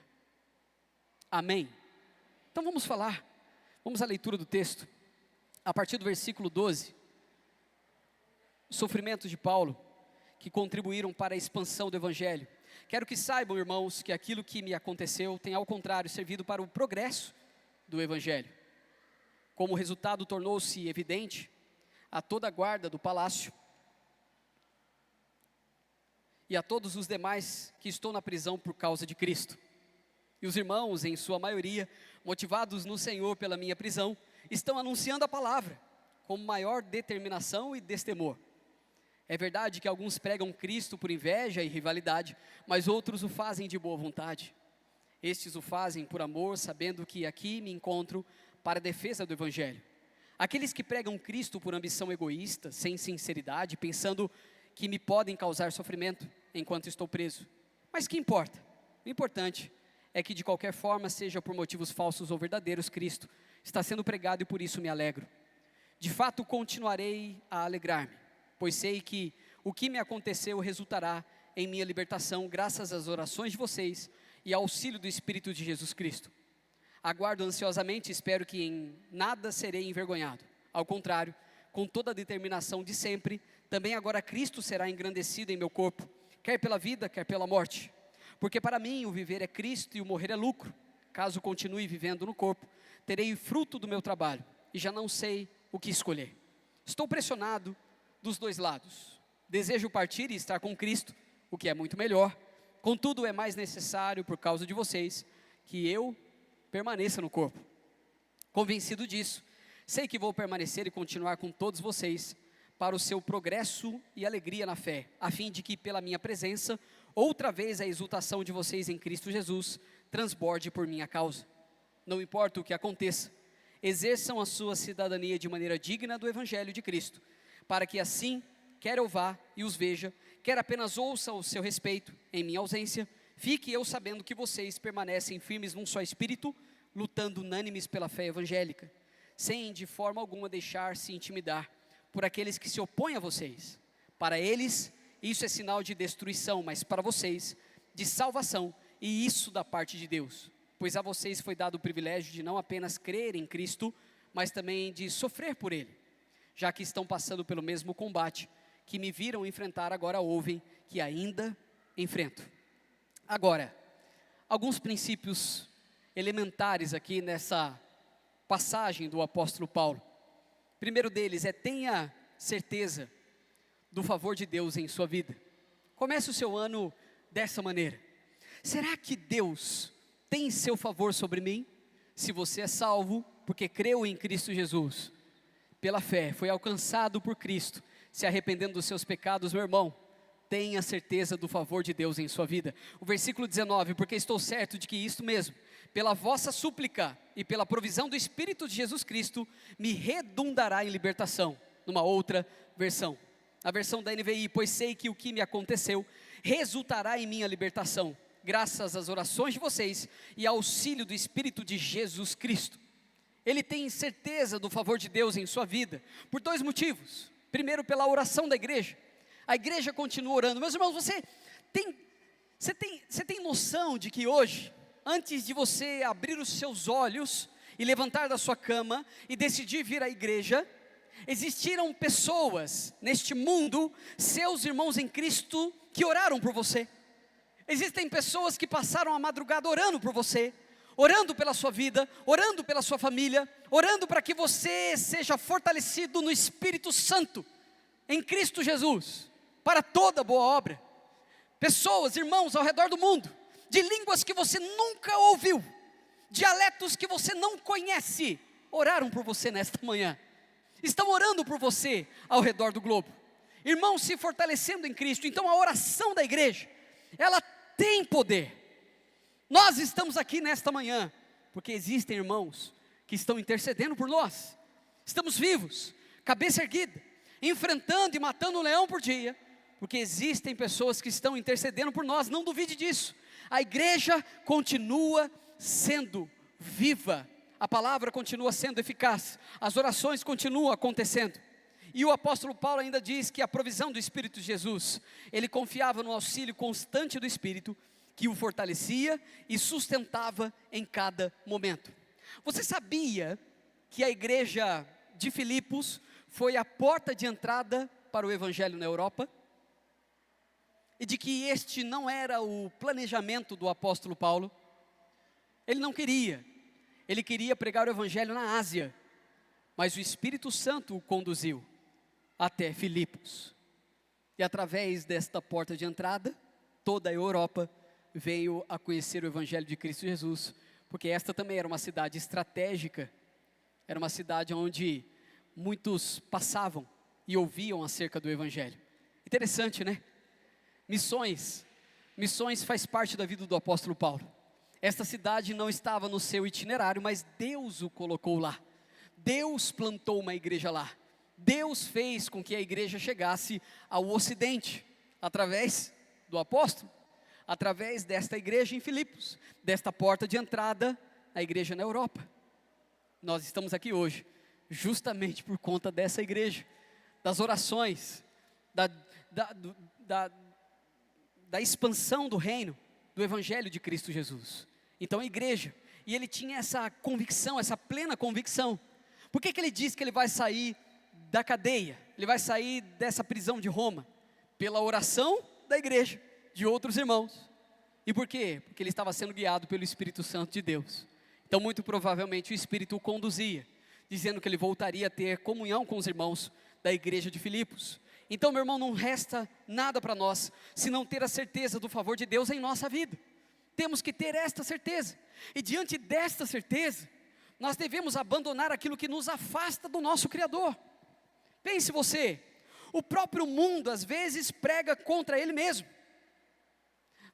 Amém? Então vamos falar. Vamos à leitura do texto. A partir do versículo 12. Os sofrimentos de Paulo, que contribuíram para a expansão do Evangelho. Quero que saibam, irmãos, que aquilo que me aconteceu tem, ao contrário, servido para o progresso do Evangelho. Como resultado, tornou-se evidente a toda a guarda do palácio e a todos os demais que estou na prisão por causa de Cristo. E os irmãos, em sua maioria, motivados no Senhor pela minha prisão, estão anunciando a palavra com maior determinação e destemor. É verdade que alguns pregam Cristo por inveja e rivalidade, mas outros o fazem de boa vontade. Estes o fazem por amor, sabendo que aqui me encontro para a defesa do Evangelho. Aqueles que pregam Cristo por ambição egoísta, sem sinceridade, pensando que me podem causar sofrimento enquanto estou preso. Mas que importa? O importante é que de qualquer forma, seja por motivos falsos ou verdadeiros, Cristo está sendo pregado e por isso me alegro. De fato, continuarei a alegrar-me, pois sei que o que me aconteceu resultará em minha libertação, graças às orações de vocês e ao auxílio do Espírito de Jesus Cristo. Aguardo ansiosamente e espero que em nada serei envergonhado. Ao contrário, com toda a determinação de sempre, também agora Cristo será engrandecido em meu corpo, quer pela vida, quer pela morte. Porque para mim o viver é Cristo e o morrer é lucro. Caso continue vivendo no corpo, terei fruto do meu trabalho e já não sei o que escolher. Estou pressionado dos dois lados. Desejo partir e estar com Cristo, o que é muito melhor. Contudo, é mais necessário, por causa de vocês, que eu permaneça no corpo. Convencido disso, sei que vou permanecer e continuar com todos vocês para o seu progresso e alegria na fé, a fim de que pela minha presença, outra vez a exultação de vocês em Cristo Jesus transborde por minha causa. Não importa o que aconteça, exerçam a sua cidadania de maneira digna do Evangelho de Cristo, para que assim, quer eu vá e os veja, quer apenas ouça o seu respeito em minha ausência, fique eu sabendo que vocês permanecem firmes num só espírito, lutando unânimes pela fé evangélica, sem de forma alguma deixar-se intimidar por aqueles que se opõem a vocês. Para eles, isso é sinal de destruição, mas para vocês, de salvação, e isso da parte de Deus. Pois a vocês foi dado o privilégio de não apenas crer em Cristo, mas também de sofrer por Ele, já que estão passando pelo mesmo combate que me viram enfrentar, agora ouvem que ainda enfrento. Agora, alguns princípios elementares aqui nessa passagem do apóstolo Paulo. Primeiro deles é: tenha certeza do favor de Deus em sua vida. Comece o seu ano dessa maneira: será que Deus tem seu favor sobre mim? Se você é salvo, porque creu em Cristo Jesus, pela fé, foi alcançado por Cristo, se arrependendo dos seus pecados, meu irmão, tenha certeza do favor de Deus em sua vida. O versículo 19: porque estou certo de que isto mesmo, pela vossa súplica e pela provisão do Espírito de Jesus Cristo, me redundará em libertação. Numa outra versão, a versão da NVI: pois sei que o que me aconteceu resultará em minha libertação, graças às orações de vocês e ao auxílio do Espírito de Jesus Cristo. Ele tem certeza do favor de Deus em sua vida, por dois motivos. Primeiro, pela oração da igreja. A igreja continua orando. Meus irmãos, você tem noção de que hoje, antes de você abrir os seus olhos e levantar da sua cama e decidir vir à igreja, existiram pessoas neste mundo, seus irmãos em Cristo, que oraram por você. Existem pessoas que passaram a madrugada orando por você, orando pela sua vida, orando pela sua família, orando para que você seja fortalecido no Espírito Santo, em Cristo Jesus, para toda boa obra. Pessoas, irmãos ao redor do mundo, de línguas que você nunca ouviu, dialetos que você não conhece, oraram por você nesta manhã. Estão orando por você ao redor do globo. Irmãos se fortalecendo em Cristo. Então a oração da igreja, ela tem poder. Nós estamos aqui nesta manhã porque existem irmãos que estão intercedendo por nós. Estamos vivos, cabeça erguida, enfrentando e matando um leão por dia, porque existem pessoas que estão intercedendo por nós, não duvide disso. A igreja continua sendo viva, a palavra continua sendo eficaz, as orações continuam acontecendo. E o apóstolo Paulo ainda diz que a provisão do Espírito de Jesus, ele confiava no auxílio constante do Espírito, que o fortalecia e sustentava em cada momento. Você sabia que a igreja de Filipos foi a porta de entrada para o evangelho na Europa? E de que este não era o planejamento do apóstolo Paulo? Ele não queria, ele queria pregar o evangelho na Ásia, mas o Espírito Santo o conduziu até Filipos. E através desta porta de entrada, toda a Europa veio a conhecer o evangelho de Cristo Jesus, porque esta também era uma cidade estratégica, era uma cidade onde muitos passavam e ouviam acerca do evangelho. Interessante, né? Missões faz parte da vida do apóstolo Paulo. Esta cidade não estava no seu itinerário, mas Deus o colocou lá. Deus plantou uma igreja lá. Deus fez com que a igreja chegasse ao ocidente, através do apóstolo, através desta igreja em Filipos, desta porta de entrada à igreja na Europa. Nós estamos aqui hoje, justamente por conta dessa igreja, das orações, da expansão do reino, do evangelho de Cristo Jesus. Então a igreja, e ele tinha essa convicção, essa plena convicção. Por que ele diz que ele vai sair da cadeia, ele vai sair dessa prisão de Roma? Pela oração da igreja, de outros irmãos. E por quê? Porque ele estava sendo guiado pelo Espírito Santo de Deus. Então muito provavelmente o Espírito o conduzia, dizendo que ele voltaria a ter comunhão com os irmãos da igreja de Filipos. Então, meu irmão, não resta nada para nós, se não ter a certeza do favor de Deus em nossa vida. Temos que ter esta certeza, e diante desta certeza, nós devemos abandonar aquilo que nos afasta do nosso Criador. Pense você, o próprio mundo às vezes prega contra ele mesmo.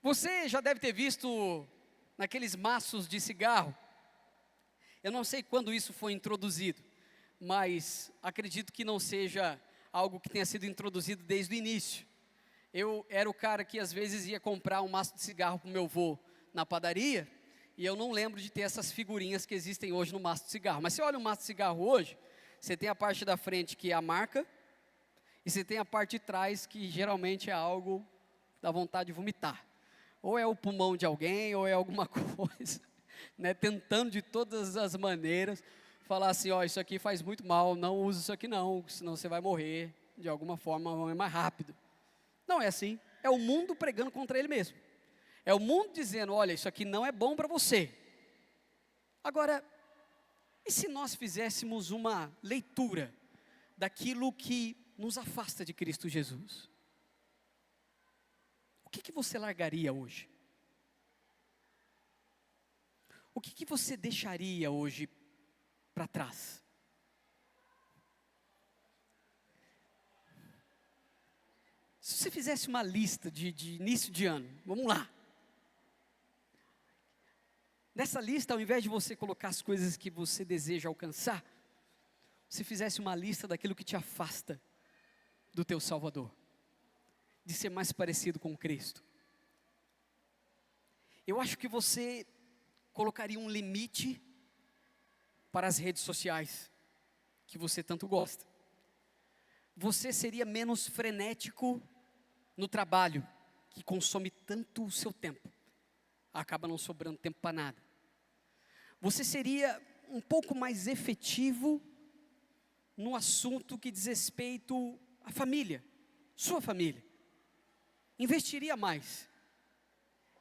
Você já deve ter visto naqueles maços de cigarro, eu não sei quando isso foi introduzido, mas acredito que não seja algo que tenha sido introduzido desde o início. Eu era o cara que às vezes ia comprar um maço de cigarro para o meu avô na padaria, e eu não lembro de ter essas figurinhas que existem hoje no maço de cigarro. Mas você olha o maço de cigarro hoje, você tem a parte da frente que é a marca, e você tem a parte de trás que geralmente é algo que dá vontade de vomitar. Ou é o pulmão de alguém, ou é alguma coisa, né, tentando de todas as maneiras falar assim, ó, isso aqui faz muito mal, não use isso aqui não, senão você vai morrer de alguma forma mais rápido. Não é assim, é o mundo pregando contra ele mesmo. É o mundo dizendo, olha, isso aqui não é bom para você. Agora, e se nós fizéssemos uma leitura daquilo que nos afasta de Cristo Jesus? O que você largaria hoje? O que você deixaria hoje para trás? Se você fizesse uma lista de início de ano, vamos lá. Nessa lista, ao invés de você colocar as coisas que você deseja alcançar, você fizesse uma lista daquilo que te afasta do teu Salvador, de ser mais parecido com Cristo. Eu acho que você colocaria um limite para as redes sociais, que você tanto gosta. Você seria menos frenético no trabalho, que consome tanto o seu tempo, acaba não sobrando tempo para nada. Você seria um pouco mais efetivo no assunto que diz respeito à família, sua família. Investiria mais,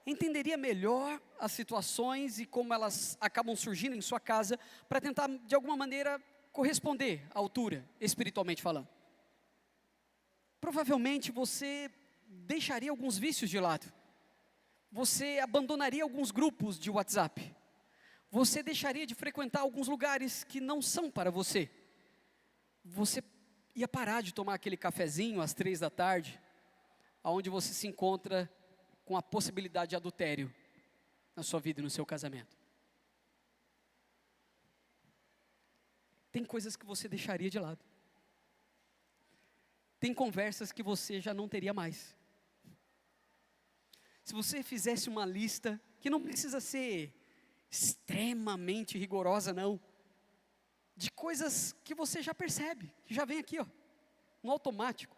entenderia melhor as situações e como elas acabam surgindo em sua casa, para tentar de alguma maneira corresponder à altura, espiritualmente falando. Provavelmente você deixaria alguns vícios de lado, você abandonaria alguns grupos de WhatsApp, você deixaria de frequentar alguns lugares que não são para você, você ia parar de tomar aquele cafezinho às 3 da tarde, onde você se encontra com a possibilidade de adultério na sua vida e no seu casamento. Tem coisas que você deixaria de lado. Tem conversas que você já não teria mais. Se você fizesse uma lista, que não precisa ser extremamente rigorosa não, de coisas que você já percebe, que já vem aqui, ó, no automático,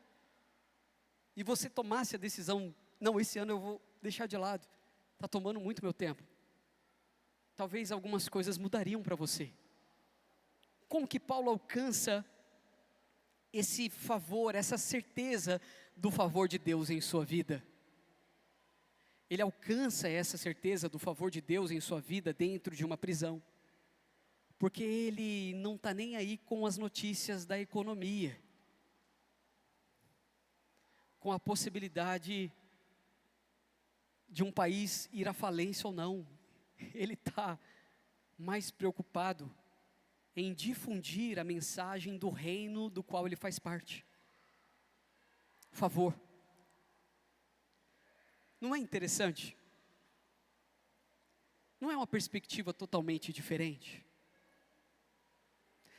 e você tomasse a decisão, não, esse ano eu vou deixar de lado, está tomando muito meu tempo, talvez algumas coisas mudariam para você. Como que Paulo alcança esse favor, essa certeza do favor de Deus em sua vida? Ele alcança essa certeza do favor de Deus em sua vida dentro de uma prisão, porque ele não está nem aí com as notícias da economia, com a possibilidade de um país ir à falência ou não. Ele está mais preocupado em difundir a mensagem do reino do qual ele faz parte. Favor. Não é interessante? Não é uma perspectiva totalmente diferente?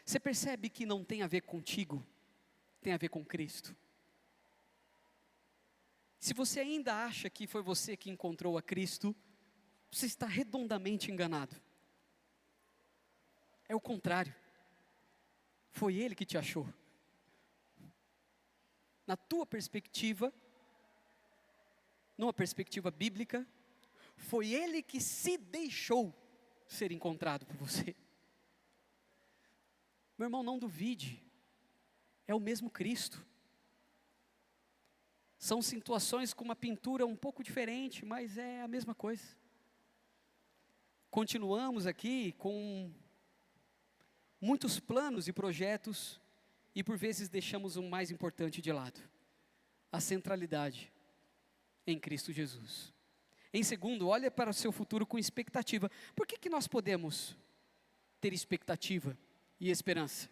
Você percebe que não tem a ver contigo, tem a ver com Cristo. Se você ainda acha que foi você que encontrou a Cristo, você está redondamente enganado. É o contrário. Foi Ele que te achou. Na tua perspectiva, numa perspectiva bíblica, foi Ele que se deixou ser encontrado por você. Meu irmão, não duvide, é o mesmo Cristo. São situações com uma pintura um pouco diferente, mas é a mesma coisa. Continuamos aqui com muitos planos e projetos, e por vezes deixamos o mais importante de lado, a centralidade em Cristo Jesus. Em segundo, olha para o seu futuro com expectativa. Por que nós podemos ter expectativa e esperança?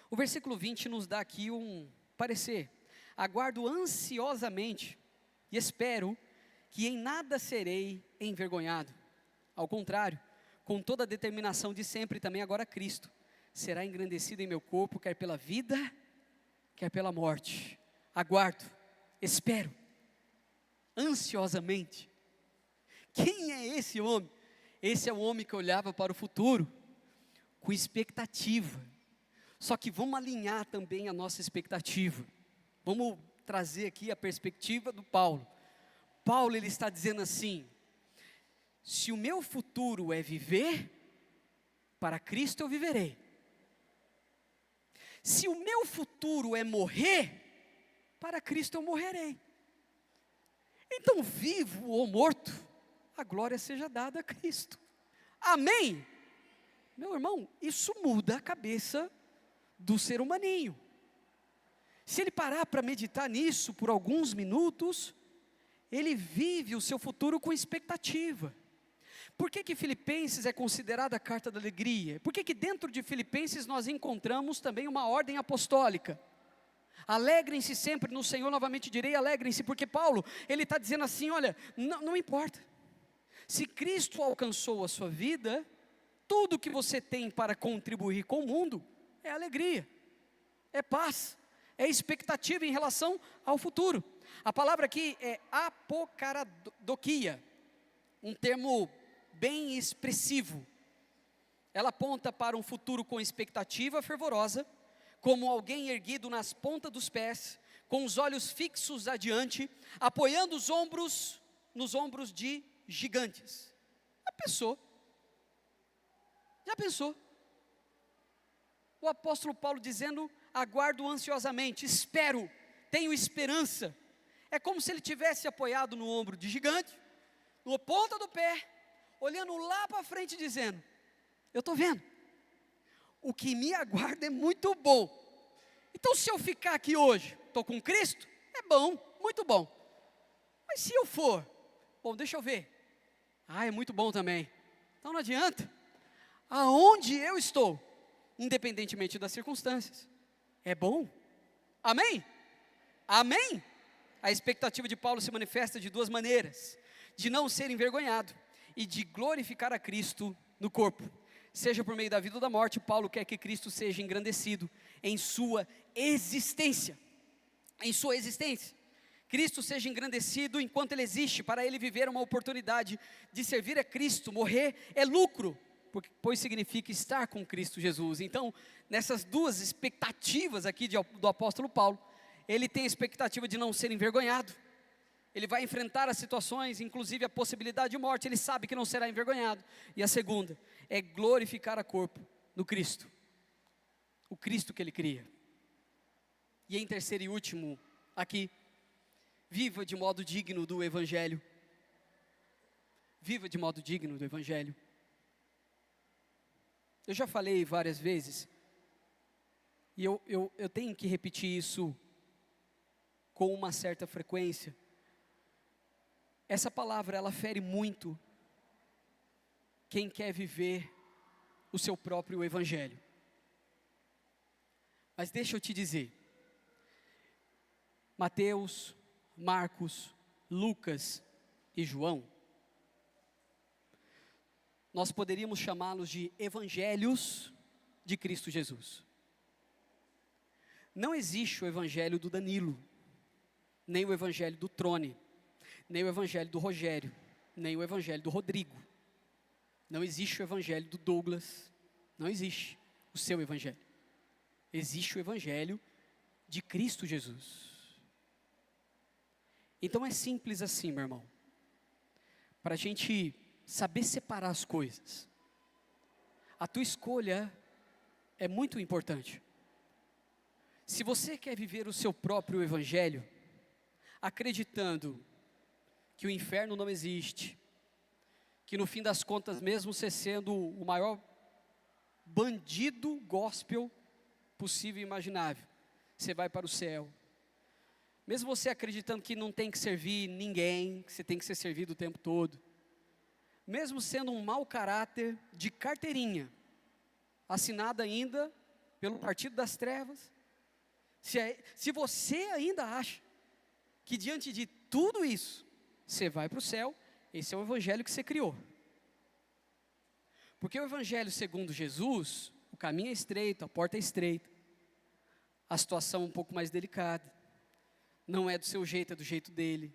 O versículo 20 nos dá aqui um parecer. Aguardo ansiosamente e espero que em nada serei envergonhado. Ao contrário, com toda a determinação de sempre, também agora Cristo será engrandecido em meu corpo, quer pela vida, quer pela morte. Aguardo, espero, ansiosamente. Quem é esse homem? Esse é o homem que olhava para o futuro, com expectativa. Só que vamos alinhar também a nossa expectativa. Vamos trazer aqui a perspectiva do Paulo. Paulo, ele está dizendo assim: se o meu futuro é viver, para Cristo eu viverei. Se o meu futuro é morrer, para Cristo eu morrerei. Então, vivo ou morto, a glória seja dada a Cristo. Amém? Meu irmão, isso muda a cabeça do ser humaninho. Se ele parar para meditar nisso por alguns minutos, ele vive o seu futuro com expectativa. Por que Filipenses é considerada a carta da alegria? Por que dentro de Filipenses nós encontramos também uma ordem apostólica? Alegrem-se sempre no Senhor, novamente direi, alegrem-se, porque Paulo, ele está dizendo assim, olha, não importa. Se Cristo alcançou a sua vida, tudo que você tem para contribuir com o mundo é alegria, é paz, é expectativa em relação ao futuro. A palavra aqui é apocaradoquia, um termo bem expressivo. Ela aponta para um futuro com expectativa fervorosa, como alguém erguido nas pontas dos pés, com os olhos fixos adiante, apoiando os ombros nos ombros de gigantes. Já pensou? O apóstolo Paulo dizendo, aguardo ansiosamente, espero, tenho esperança. É como se ele tivesse apoiado no ombro de gigante, na ponta do pé, olhando lá para frente dizendo, eu estou vendo, o que me aguarda é muito bom. Então se eu ficar aqui hoje, estou com Cristo, é bom, muito bom. Mas se eu for, bom, deixa eu ver, é muito bom também. Então não adianta, aonde eu estou, independentemente das circunstâncias, é bom. Amém? Amém? A expectativa de Paulo se manifesta de duas maneiras: de não ser envergonhado e de glorificar a Cristo no corpo. Seja por meio da vida ou da morte, Paulo quer que Cristo seja engrandecido em sua existência. em sua existência. Cristo seja engrandecido enquanto Ele existe, para Ele viver uma oportunidade de servir a Cristo. Morrer é lucro, pois significa estar com Cristo Jesus. Então, nessas duas expectativas aqui do apóstolo Paulo, ele tem a expectativa de não ser envergonhado. Ele vai enfrentar as situações, inclusive a possibilidade de morte, ele sabe que não será envergonhado. E a segunda é glorificar a corpo no Cristo, o Cristo que ele cria. E em terceiro e último, aqui, viva de modo digno do Evangelho. Viva de modo digno do Evangelho. Eu já falei várias vezes, e eu tenho que repetir isso com uma certa frequência. Essa palavra, ela fere muito quem quer viver o seu próprio Evangelho. Mas deixa eu te dizer, Mateus, Marcos, Lucas e João, nós poderíamos chamá-los de evangelhos de Cristo Jesus. Não existe o evangelho do Danilo, nem o evangelho do Trone, nem o evangelho do Rogério, nem o evangelho do Rodrigo. Não existe o evangelho do Douglas, não existe o seu evangelho. Existe o evangelho de Cristo Jesus. Então é simples assim, meu irmão. Para a gente saber separar as coisas, a tua escolha é muito importante. Se você quer viver o seu próprio evangelho, acreditando que o inferno não existe, que no fim das contas, mesmo você sendo o maior bandido gospel possível e imaginável, você vai para o céu. Mesmo você acreditando que não tem que servir ninguém, que você tem que ser servido o tempo todo, mesmo sendo um mau caráter de carteirinha, assinada ainda pelo Partido das Trevas, se você ainda acha que diante de tudo isso, você vai para o céu, esse é o evangelho que você criou. Porque o evangelho segundo Jesus, o caminho é estreito, a porta é estreita, a situação é um pouco mais delicada, não é do seu jeito, é do jeito dele,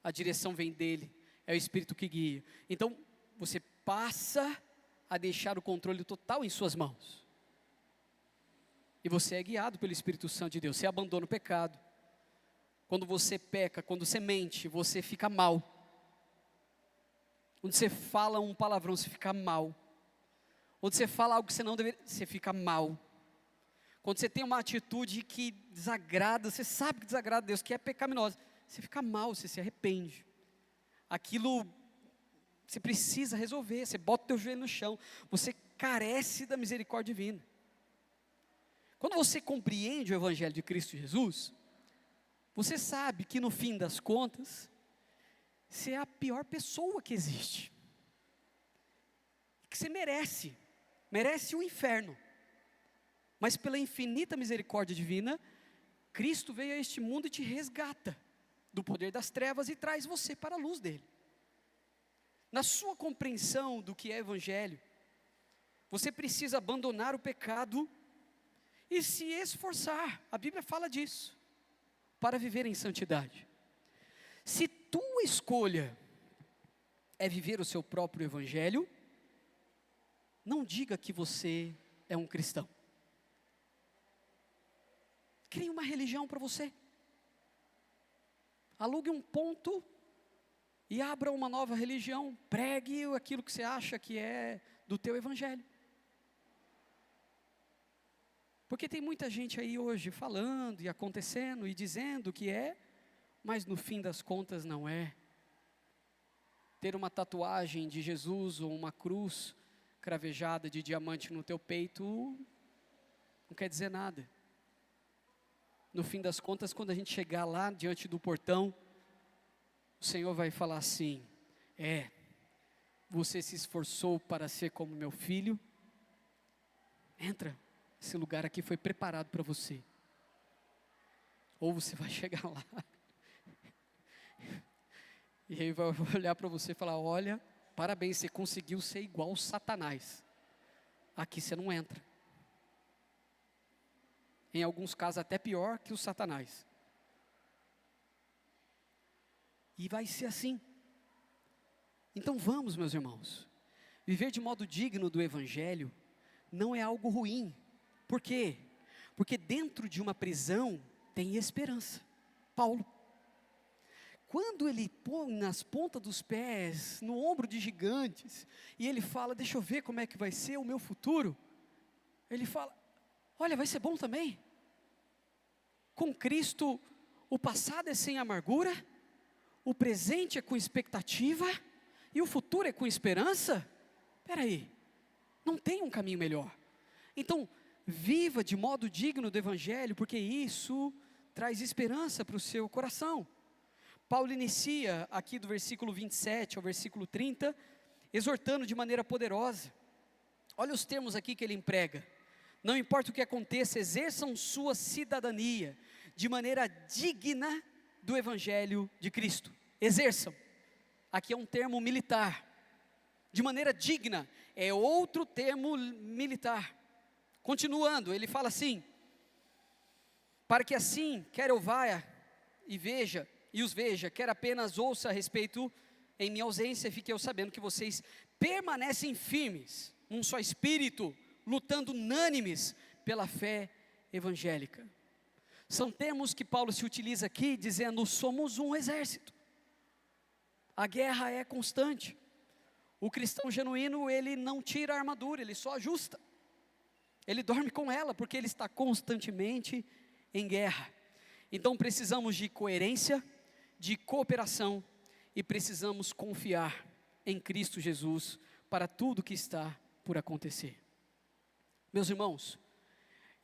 a direção vem dele, é o Espírito que guia. Então, você passa a deixar o controle total em suas mãos. E você é guiado pelo Espírito Santo de Deus, você abandona o pecado. Quando você peca, quando você mente, você fica mal. Quando você fala um palavrão, você fica mal. Quando você fala algo que você não deveria, você fica mal. Quando você tem uma atitude que desagrada, você sabe que desagrada a Deus, que é pecaminosa, você fica mal, você se arrepende. Aquilo você precisa resolver, você bota o teu joelho no chão, você carece da misericórdia divina. Quando você compreende o Evangelho de Cristo Jesus, você sabe que no fim das contas, você é a pior pessoa que existe. Que você merece o inferno. Mas pela infinita misericórdia divina, Cristo veio a este mundo e te resgata do poder das trevas e traz você para a luz dele. Na sua compreensão do que é evangelho, você precisa abandonar o pecado e se esforçar, a Bíblia fala disso, para viver em santidade. Se tua escolha é viver o seu próprio evangelho, não diga que você é um cristão. Crie uma religião para você. Alugue um ponto e abra uma nova religião. Pregue aquilo que você acha que é do teu evangelho. Porque tem muita gente aí hoje falando e acontecendo e dizendo que é, mas no fim das contas não é. Ter uma tatuagem de Jesus ou uma cruz cravejada de diamante no teu peito não quer dizer nada. No fim das contas, quando a gente chegar lá diante do portão, o Senhor vai falar assim: você se esforçou para ser como meu filho, entra, esse lugar aqui foi preparado para você. Ou você vai chegar lá, e aí vai olhar para você e falar: olha, parabéns, você conseguiu ser igual Satanás, aqui você não entra. Em alguns casos até pior que o Satanás. E vai ser assim. Então vamos, meus irmãos, viver de modo digno do Evangelho não é algo ruim. Por quê? Porque dentro de uma prisão tem esperança. Paulo, quando ele põe nas pontas dos pés, no ombro de gigantes, e ele fala, deixa eu ver como é que vai ser o meu futuro, ele fala, olha, vai ser bom também. Com Cristo, o passado é sem amargura, o presente é com expectativa, e o futuro é com esperança? Espera aí, não tem um caminho melhor. Então, viva de modo digno do Evangelho, porque isso traz esperança para o seu coração. Paulo inicia aqui do versículo 27 ao versículo 30, exortando de maneira poderosa. Olha os termos aqui que ele emprega. Não importa o que aconteça, exerçam sua cidadania de maneira digna do Evangelho de Cristo. Exerçam. Aqui é um termo militar. De maneira digna é outro termo militar. Continuando, ele fala assim: para que assim, quer eu vá e os veja, quer apenas ouça a respeito em minha ausência, fique eu sabendo que vocês permanecem firmes, num só espírito, lutando unânimes pela fé evangélica. São termos que Paulo se utiliza aqui, dizendo, somos um exército. A guerra é constante. O cristão genuíno, ele não tira a armadura, ele só ajusta. Ele dorme com ela, porque ele está constantemente em guerra. Então precisamos de coerência, de cooperação, e precisamos confiar em Cristo Jesus para tudo que está por acontecer. Meus irmãos,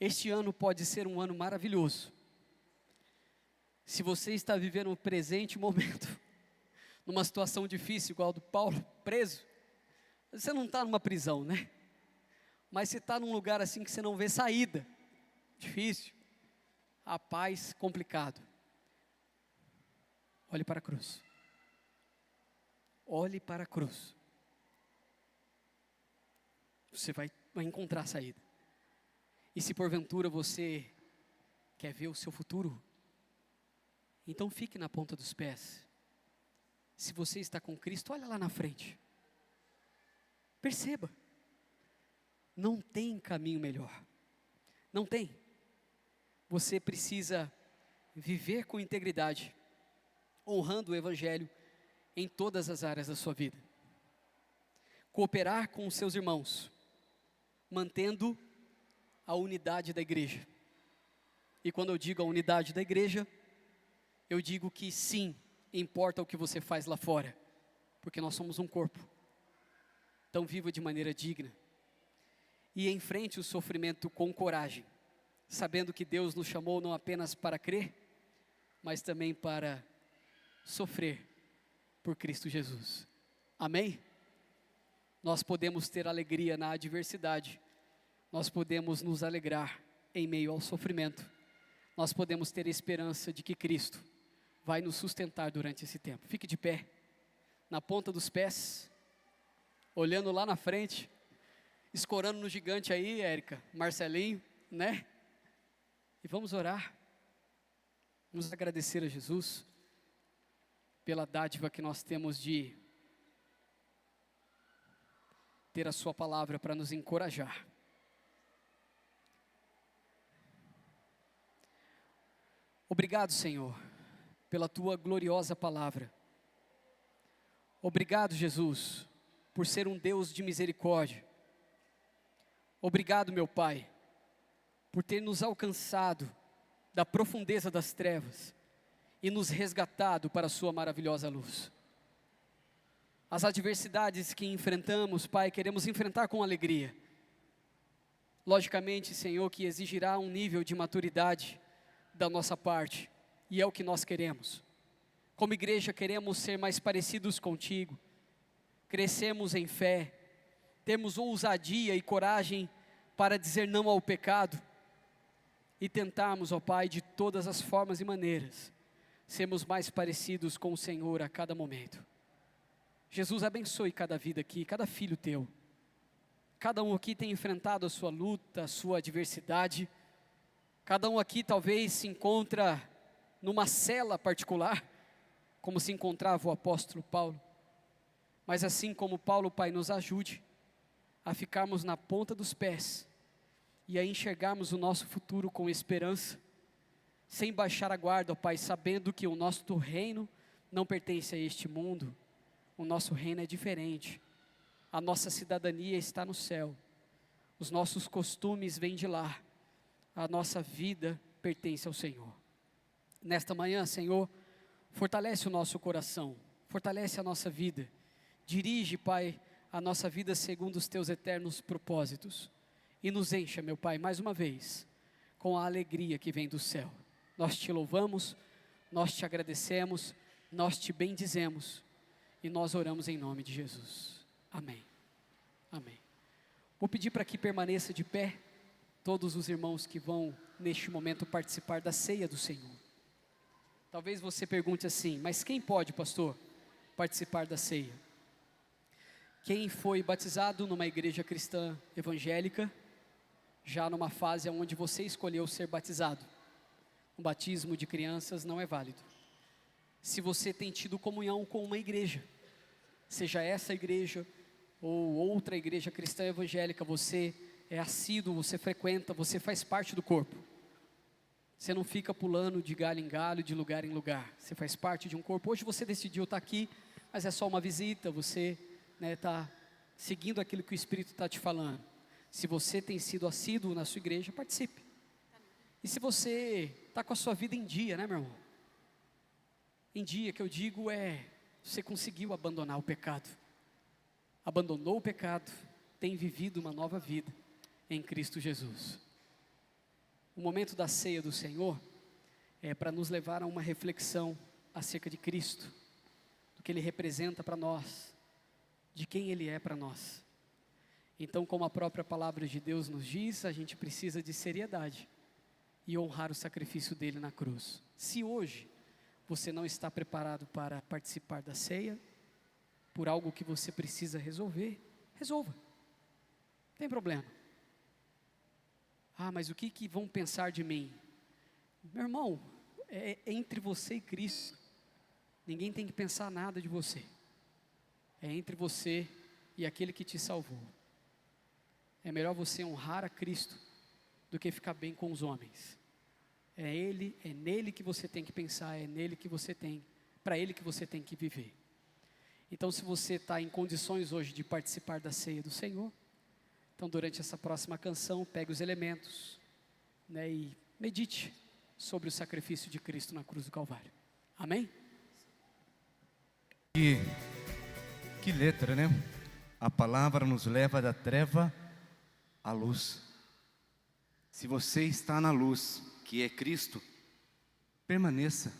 este ano pode ser um ano maravilhoso. Se você está vivendo um presente momento, numa situação difícil, igual a do Paulo, preso, você não está numa prisão, né? Mas você está num lugar assim que você não vê saída, difícil, a paz complicado. Olhe para a cruz. Olhe para a cruz. Você vai encontrar saída. E se porventura você quer ver o seu futuro, então fique na ponta dos pés. Se você está com Cristo, olha lá na frente. Perceba. Não tem caminho melhor. Não tem. Você precisa viver com integridade, honrando o Evangelho em todas as áreas da sua vida. Cooperar com os seus irmãos, mantendo a unidade da igreja. E quando eu digo a unidade da igreja, eu digo que sim, importa o que você faz lá fora, porque nós somos um corpo. Então viva de maneira digna. E enfrente o sofrimento com coragem, sabendo que Deus nos chamou não apenas para crer, mas também para sofrer por Cristo Jesus. Amém? Nós podemos ter alegria na adversidade, nós podemos nos alegrar em meio ao sofrimento, nós podemos ter esperança de que Cristo vai nos sustentar durante esse tempo. Fique de pé, na ponta dos pés, olhando lá na frente, escorando no gigante aí, Érica, Marcelinho, né? E vamos orar, vamos agradecer a Jesus pela dádiva que nós temos de ter a sua palavra para nos encorajar. Obrigado, Senhor, pela tua gloriosa palavra. Obrigado, Jesus, por ser um Deus de misericórdia. Obrigado, meu Pai, por ter nos alcançado da profundeza das trevas e nos resgatado para a sua maravilhosa luz. As adversidades que enfrentamos, Pai, queremos enfrentar com alegria. Logicamente, Senhor, que exigirá um nível de maturidade da nossa parte, e é o que nós queremos. Como igreja, queremos ser mais parecidos contigo, crescemos em fé, temos ousadia e coragem para dizer não ao pecado, e tentarmos, ó Pai, de todas as formas e maneiras, sermos mais parecidos com o Senhor a cada momento. Jesus, abençoe cada vida aqui, cada filho teu. Cada um aqui tem enfrentado a sua luta, a sua adversidade. Cada um aqui talvez se encontra numa cela particular, como se encontrava o apóstolo Paulo. Mas assim como Paulo, Pai, nos ajude a ficarmos na ponta dos pés e a enxergarmos o nosso futuro com esperança, sem baixar a guarda, ó Pai, sabendo que o nosso reino não pertence a este mundo, o nosso reino é diferente, a nossa cidadania está no céu, os nossos costumes vêm de lá, a nossa vida pertence ao Senhor. Nesta manhã, Senhor, fortalece o nosso coração, fortalece a nossa vida, dirige, Pai, a nossa vida segundo os Teus eternos propósitos, e nos encha, meu Pai, mais uma vez, com a alegria que vem do céu. Nós Te louvamos, nós Te agradecemos, nós Te bendizemos, e nós oramos em nome de Jesus. Amém. Amém. Vou pedir para que permaneça de pé todos os irmãos que vão, neste momento, participar da ceia do Senhor. Talvez você pergunte assim, mas quem pode, pastor, participar da ceia? Quem foi batizado numa igreja cristã evangélica, já numa fase onde você escolheu ser batizado. O batismo de crianças não é válido. Se você tem tido comunhão com uma igreja, seja essa igreja ou outra igreja cristã evangélica, você é assíduo, você frequenta, você faz parte do corpo. Você não fica pulando de galho em galho, de lugar em lugar. Você faz parte de um corpo. Hoje você decidiu estar aqui, mas é só uma visita, você está seguindo aquilo que o Espírito está te falando. Se você tem sido assíduo na sua igreja, participe. E se você está com a sua vida em dia, né, meu irmão? Em dia, que eu digo você conseguiu abandonar o pecado. Abandonou o pecado, tem vivido uma nova vida em Cristo Jesus. O momento da ceia do Senhor é para nos levar a uma reflexão acerca de Cristo, do que Ele representa para nós, de quem Ele é para nós. Então, como a própria palavra de Deus nos diz, a gente precisa de seriedade e honrar o sacrifício dele na cruz. Se hoje você não está preparado para participar da ceia, por algo que você precisa resolver, resolva. Não tem problema. Ah, mas o que vão pensar de mim? Meu irmão, é entre você e Cristo. Ninguém tem que pensar nada de você. É entre você e aquele que te salvou. É melhor você honrar a Cristo do que ficar bem com os homens. É nele que você tem que pensar, é nele que você tem, para ele que você tem que viver. Então, se você está em condições hoje de participar da ceia do Senhor, então durante essa próxima canção, pegue os elementos, e medite sobre o sacrifício de Cristo na cruz do Calvário. Amém? Que letra, né? A palavra nos leva da treva à luz. Se você está na luz, que é Cristo, permaneça,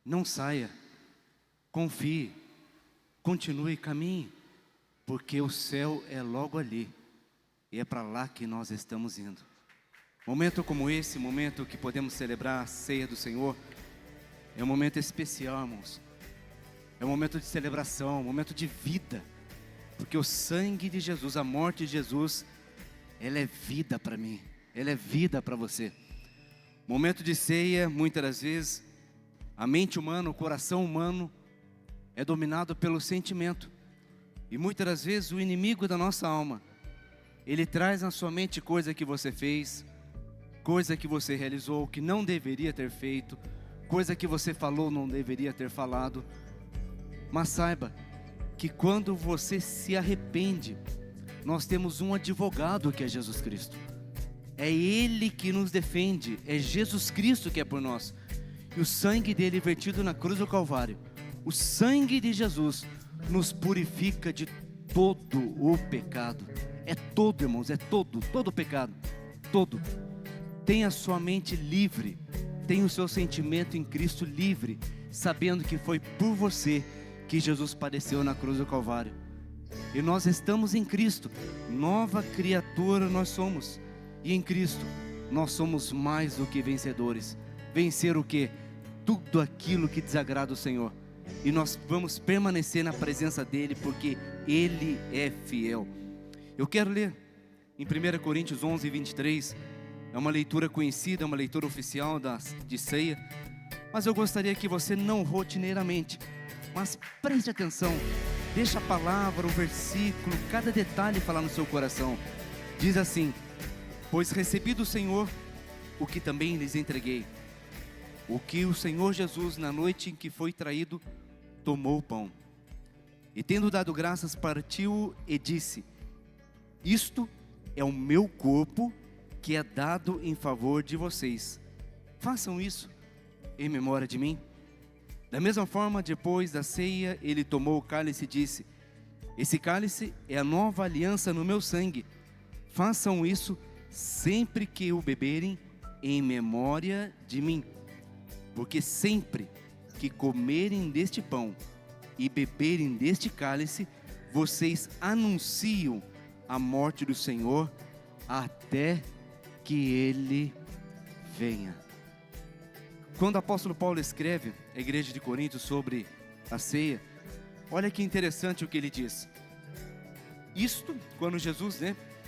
não saia, confie, continue, caminhe, porque o céu é logo ali, e é para lá que nós estamos indo. Momento como esse, momento que podemos celebrar a ceia do Senhor, é um momento especial, irmãos. É um momento de celebração, um momento de vida, porque o sangue de Jesus, a morte de Jesus, ela é vida para mim, ela é vida para você. Momento de ceia, muitas das vezes, a mente humana, o coração humano é dominado pelo sentimento. E muitas das vezes o inimigo da nossa alma, ele traz na sua mente coisa que você fez, coisa que você realizou, que não deveria ter feito, coisa que você falou, não deveria ter falado. Mas saiba que quando você se arrepende, nós temos um advogado que é Jesus Cristo. É Ele que nos defende, é Jesus Cristo que é por nós. E o sangue dele vertido na cruz do Calvário, o sangue de Jesus nos purifica de todo o pecado. É todo, irmãos, é todo o pecado, todo. Tenha sua mente livre, tenha o seu sentimento em Cristo livre, sabendo que foi por você que Jesus padeceu na cruz do Calvário. E nós estamos em Cristo, nova criatura nós somos. E em Cristo, nós somos mais do que vencedores. Vencer o quê? Tudo aquilo que desagrada o Senhor. E nós vamos permanecer na presença dEle, porque Ele é fiel. Eu quero ler em 1 Coríntios 11, 23. É uma leitura conhecida, é uma leitura oficial de ceia. Mas eu gostaria que você não rotineiramente, mas preste atenção, deixa a palavra, o versículo, cada detalhe falar no seu coração. Diz assim: pois recebi do Senhor o que também lhes entreguei. O que o Senhor Jesus, na noite em que foi traído, tomou o pão. E tendo dado graças, partiu e disse: isto é o meu corpo que é dado em favor de vocês. Façam isso em memória de mim. Da mesma forma, depois da ceia, ele tomou o cálice e disse: esse cálice é a nova aliança no meu sangue. Façam isso sempre que o beberem em memória de mim. Porque sempre que comerem deste pão e beberem deste cálice, vocês anunciam a morte do Senhor até que Ele venha. Quando o apóstolo Paulo escreve à igreja de Corinto sobre a ceia, olha que interessante o que ele diz. Isto, quando Jesus,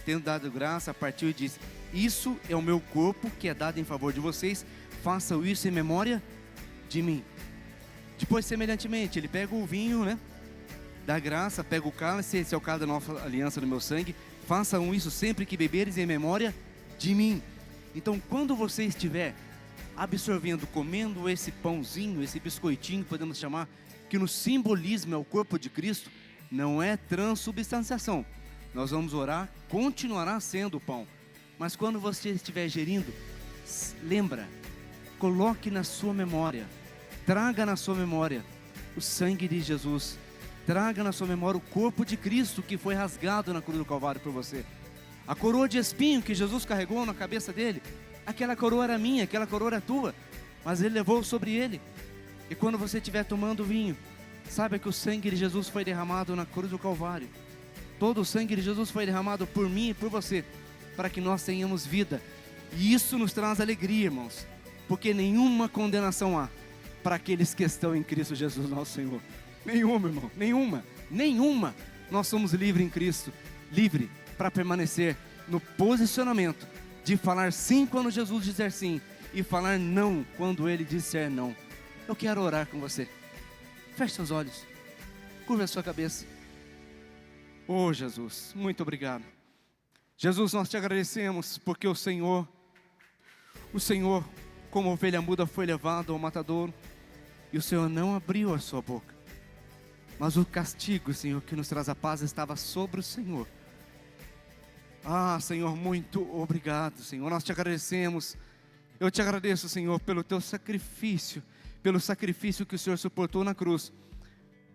tendo dado graça, partiu e disse: isso é o meu corpo que é dado em favor de vocês, façam isso em memória de mim. Depois, semelhantemente, ele pega o vinho, dá graça, pega o cálice, esse é o cálice da nova aliança no meu sangue, façam isso sempre que beberes em memória de mim. Então, quando você estiver absorvendo, comendo esse pãozinho, esse biscoitinho, podemos chamar, que no simbolismo é o corpo de Cristo, não é transubstanciação. Nós vamos orar, continuará sendo o pão. Mas quando você estiver gerindo, lembra, coloque na sua memória, traga na sua memória o sangue de Jesus, traga na sua memória o corpo de Cristo que foi rasgado na cruz do Calvário por você. A coroa de espinho que Jesus carregou na cabeça dele, aquela coroa era minha, aquela coroa era tua, mas ele levou sobre ele. E quando você estiver tomando vinho, saiba que o sangue de Jesus foi derramado na cruz do Calvário. Todo o sangue de Jesus foi derramado por mim e por você, para que nós tenhamos vida. E isso nos traz alegria, irmãos, porque nenhuma condenação há para aqueles que estão em Cristo Jesus, nosso Senhor. Nenhuma, irmão, nenhuma. Nós somos livres em Cristo, livre para permanecer no posicionamento de falar sim quando Jesus disser sim e falar não quando Ele disser não. Eu quero orar com você. Feche seus olhos, curva a sua cabeça. Oh Jesus, muito obrigado. Jesus, nós te agradecemos porque o Senhor, como ovelha muda, foi levado ao matadouro e o Senhor não abriu a sua boca. Mas o castigo, Senhor, que nos traz a paz estava sobre o Senhor. Ah, Senhor, muito obrigado, Senhor. Nós te agradecemos. Eu te agradeço, Senhor, pelo teu sacrifício, pelo sacrifício que o Senhor suportou na cruz,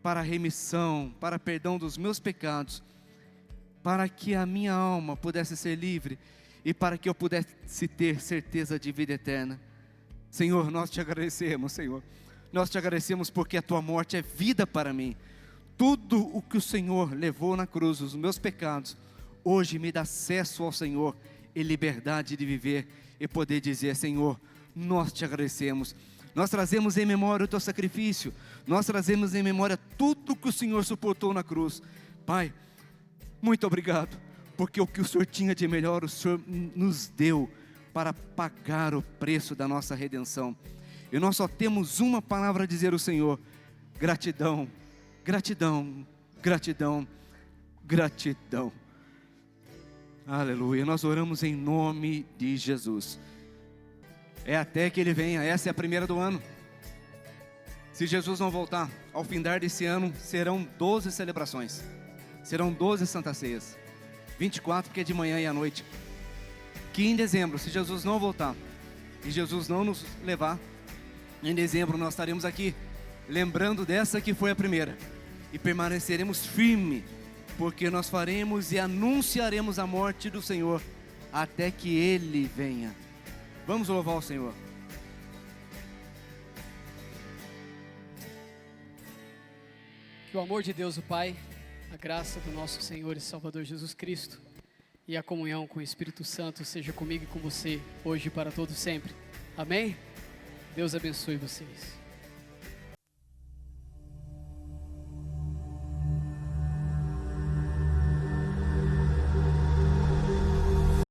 para a remissão, para perdão dos meus pecados, para que a minha alma pudesse ser livre e para que eu pudesse ter certeza de vida eterna. Senhor, nós te agradecemos, Senhor. Nós te agradecemos porque a tua morte é vida para mim. Tudo o que o Senhor levou na cruz, os meus pecados, hoje me dá acesso ao Senhor e liberdade de viver e poder dizer: Senhor, nós te agradecemos. Nós trazemos em memória o teu sacrifício, nós trazemos em memória tudo que o Senhor suportou na cruz. Pai, muito obrigado, porque o que o Senhor tinha de melhor, o Senhor nos deu para pagar o preço da nossa redenção. E nós só temos uma palavra a dizer ao Senhor: gratidão, gratidão, gratidão, gratidão. Aleluia, nós oramos em nome de Jesus. É até que Ele venha, essa é a primeira do ano. Se Jesus não voltar, ao findar desse ano, serão 12 celebrações. Serão 12 Santas Ceias. 24 porque é de manhã e à noite. Que em dezembro, se Jesus não voltar, e Jesus não nos levar, em dezembro nós estaremos aqui, lembrando dessa que foi a primeira. E permaneceremos firmes, porque nós faremos e anunciaremos a morte do Senhor, até que Ele venha. Vamos louvar o Senhor. Que o amor de Deus o Pai, a graça do nosso Senhor e Salvador Jesus Cristo e a comunhão com o Espírito Santo seja comigo e com você, hoje e para todo sempre. Amém? Deus abençoe vocês.